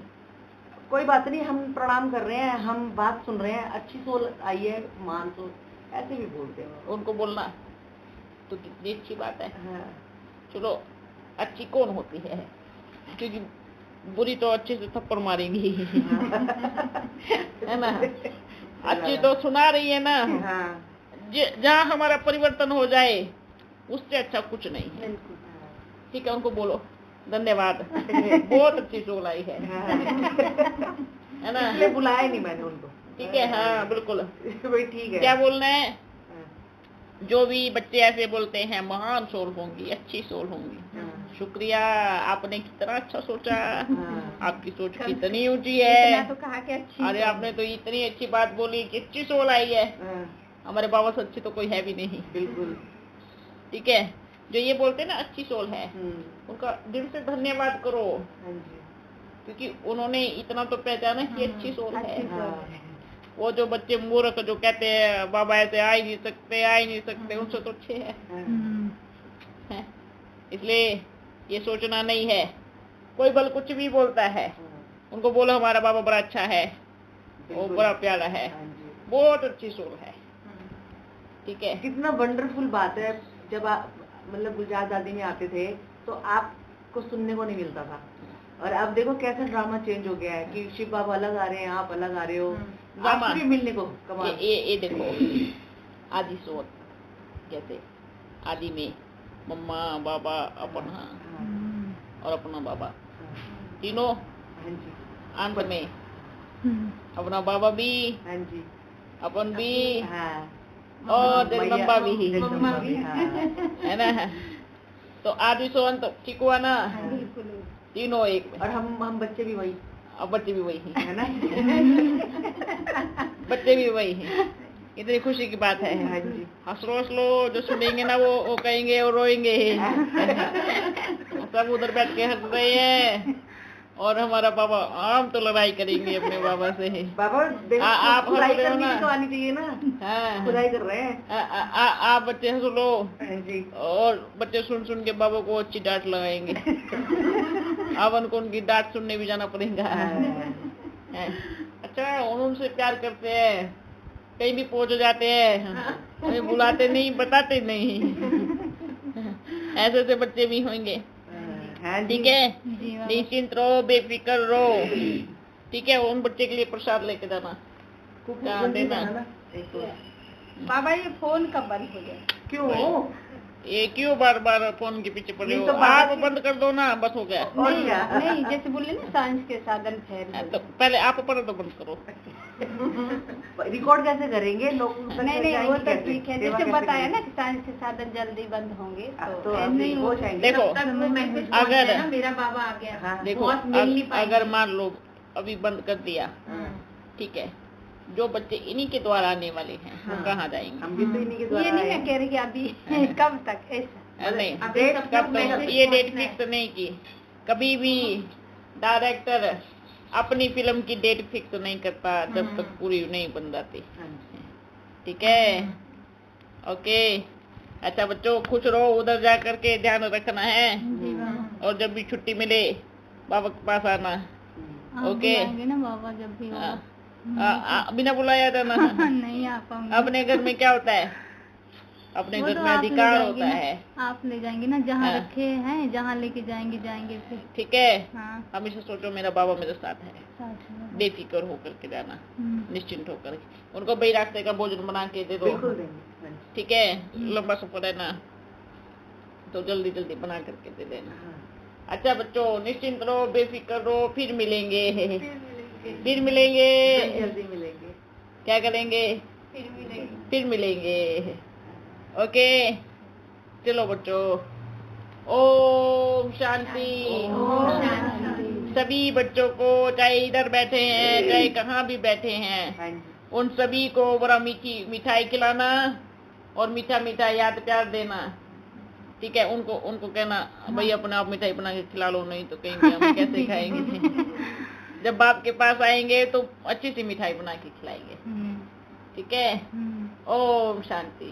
कोई बात नहीं, हम प्रणाम कर रहे हैं, हम बात सुन रहे हैं, अच्छी सोल आई है, मान सोल, ऐसे भी बोलते हैं। उनको बोलना तो कितनी अच्छी बात है। चलो, अच्छी कौन होती है? क्योंकि बुरी तो अच्छे से थप्पड़ मारेंगी। है ना? अच्छी तो सुना रही है ना। जहाँ हमारा परिवर्तन हो जाए उससे अच्छा कुछ नहीं है। बिल्कुल। ठीक है, उनको बोलो धन्यवाद, बहुत अच्छी शोल आई है ना? इसलिए बुलाया नहीं मैंने उनको। ठीक है, हाँ बिल्कुल भाई ठीक है। क्या बोलना है? जो भी बच्चे ऐसे बोलते हैं महान सोल होंगी, अच्छी सोल होंगी, शुक्रिया, आपने कितना अच्छा सोचा, आपकी सोच कितनी ऊंची है। इतना तो कहा कि अच्छी। अरे आपने तो इतनी अच्छी बात बोली कि अच्छी सोल आई है। हमारे बाबा से अच्छी तो कोई है भी नहीं। बिल्कुल। ठीक है, जो ये बोलते हैं ना अच्छी सोल है, उनका दिल से धन्यवाद करो, क्योंकि उन्होंने इतना तो पहचाना कि अच्छी सोल है। वो जो बच्चे मूर्ख जो कहते हैं बाबा ऐसे आ ही नहीं सकते, उनसे तो अच्छे हैं। इसलिए ये सोचना नहीं है। कोई बल कुछ भी बोलता है, उनको बोलो हमारा बाबा बड़ा अच्छा है, वो बड़ा प्यारा है, बहुत अच्छी सोल है। ठीक है, कितना वंडरफुल बात है। जब आप मतलब गुजरात दादी में आते थे तो आपको सुनने को नहीं मिलता था, और अब देखो कैसा ड्रामा चेंज हो गया है कि शिव बाबा अलग आ रहे हैं, आप अलग आ रहे हो, आपको भी मिलने को कमाल। ये देखो आदि सोच कैसे, आदि में मम्मा बाबा अपना और अपना बाबा तीनों, अंत में अपना बाबा भी, अपन भी, और जगदम्बा भी है ना? तो आदि सो अंत ठीक हुआ ना? तीनों एक में। और हम बच्चे भी वही, अब बच्चे भी वही हैं, है ना? बच्चे भी वही हैं। इतनी खुशी की बात है। हंस लो जो सुनेंगे ना वो कहेंगे और रोएंगे। सब उधर बैठ के हंस रहे हैं, और हमारा बाबा हम तो लड़ाई करेंगे अपने बाबा से। बाबा आप खुदाई करनी तो आनी चाहिए ना। हाँ, खुदाई कर रहे हैं। आप बच्चे हंस लो, जी। और बच्चे सुन के बाबा को अच्छी डांट लगाएंगे। अब उनको उनकी डांट सुनने भी जाना पड़ेगा। अच्छा, उनसे प्यार करते हैं, कहीं भी पहुंच जाते हैं, हमें बुलाते नहीं, बताते नहीं। ऐसे बच्चे भी होंगे। ठीक है, निश्चिंत रहो, बेफिक्र रहो। ठीक है, उन बच्चे के लिए प्रसाद लेके जाना, ध्यान देना। बाबा ये फोन कब बंद हो गया? क्यों? ये क्यों बार बार फोन के पीछे पड़े हो? तो आप बंद कर दो ना, बस हो गया। नहीं, जैसे बोले ना सांझ के साधन ठहर। तो पहले आप पर तो बंद करो। रिकॉर्ड कैसे करेंगे लोग? नहीं वो तो ठीक है, जैसे बताया ना कि सांझ के साधन जल्दी बंद होंगे तो नहीं हो जाएंगे। देखो अगर मेरा बाबा आ गया, देखो अगर मान लो अभी बंद कर दिया, ठीक है, जो बच्चे इन्हीं के द्वारा आने वाले हैं वो कहाँ जाएंगे? हम भी तो इन्हीं के द्वारा। ये नहीं मैं कह रही कि अभी कब तक ऐसा नहीं, कब तक ये डेट फिक्स नहीं की। कभी भी डायरेक्टर अपनी फिल्म की डेट फिक्स नहीं करता जब तक पूरी नहीं बन जाती। ठीक है, ओके। अच्छा बच्चों, खुश रहो, उधर जा करके ध्यान रखना है, और जब भी छुट्टी मिले बाबा के पास आना। ओके ना बाबा, जब भी बिना बुलाया जाना। नहीं आ पाऊंगी। अपने घर में क्या होता है? अपने घर में अधिकार होता है। आप ले जाएंगे ना जहाँ रखे हैं, जहाँ लेके जाएंगे फिर। ठीक है, हमेशा सोचो मेरा बाबा मेरे साथ है, बेफिक्र होकर के जाना, निश्चिंत होकर। उनको भाई रास्ते का भोजन बना के दे दो। ठीक है, लंबा सफर है ना, तो जल्दी जल्दी बना करके दे देना। अच्छा बच्चों, निश्चिंत रहो, बेफिक्र रहो, फिर मिलेंगे। जल्दी मिलेंगे। क्या करेंगे? फिर मिलेंगे। ओके, चलो बच्चों, ओम शांति। सभी बच्चों को, चाहे इधर बैठे हैं चाहे कहाँ भी बैठे हैं, उन सभी को बड़ा मिठाई खिलाना और मीठा मीठा याद प्यार देना। ठीक है, उनको कहना भाई अपने आप मिठाई बना के खिला लो, नहीं तो कहेंगे हम कैसे खाएंगे। जब बाप के पास आएंगे तो अच्छी सी मिठाई बना के खिलाएंगे। ठीक है, ओम शांति।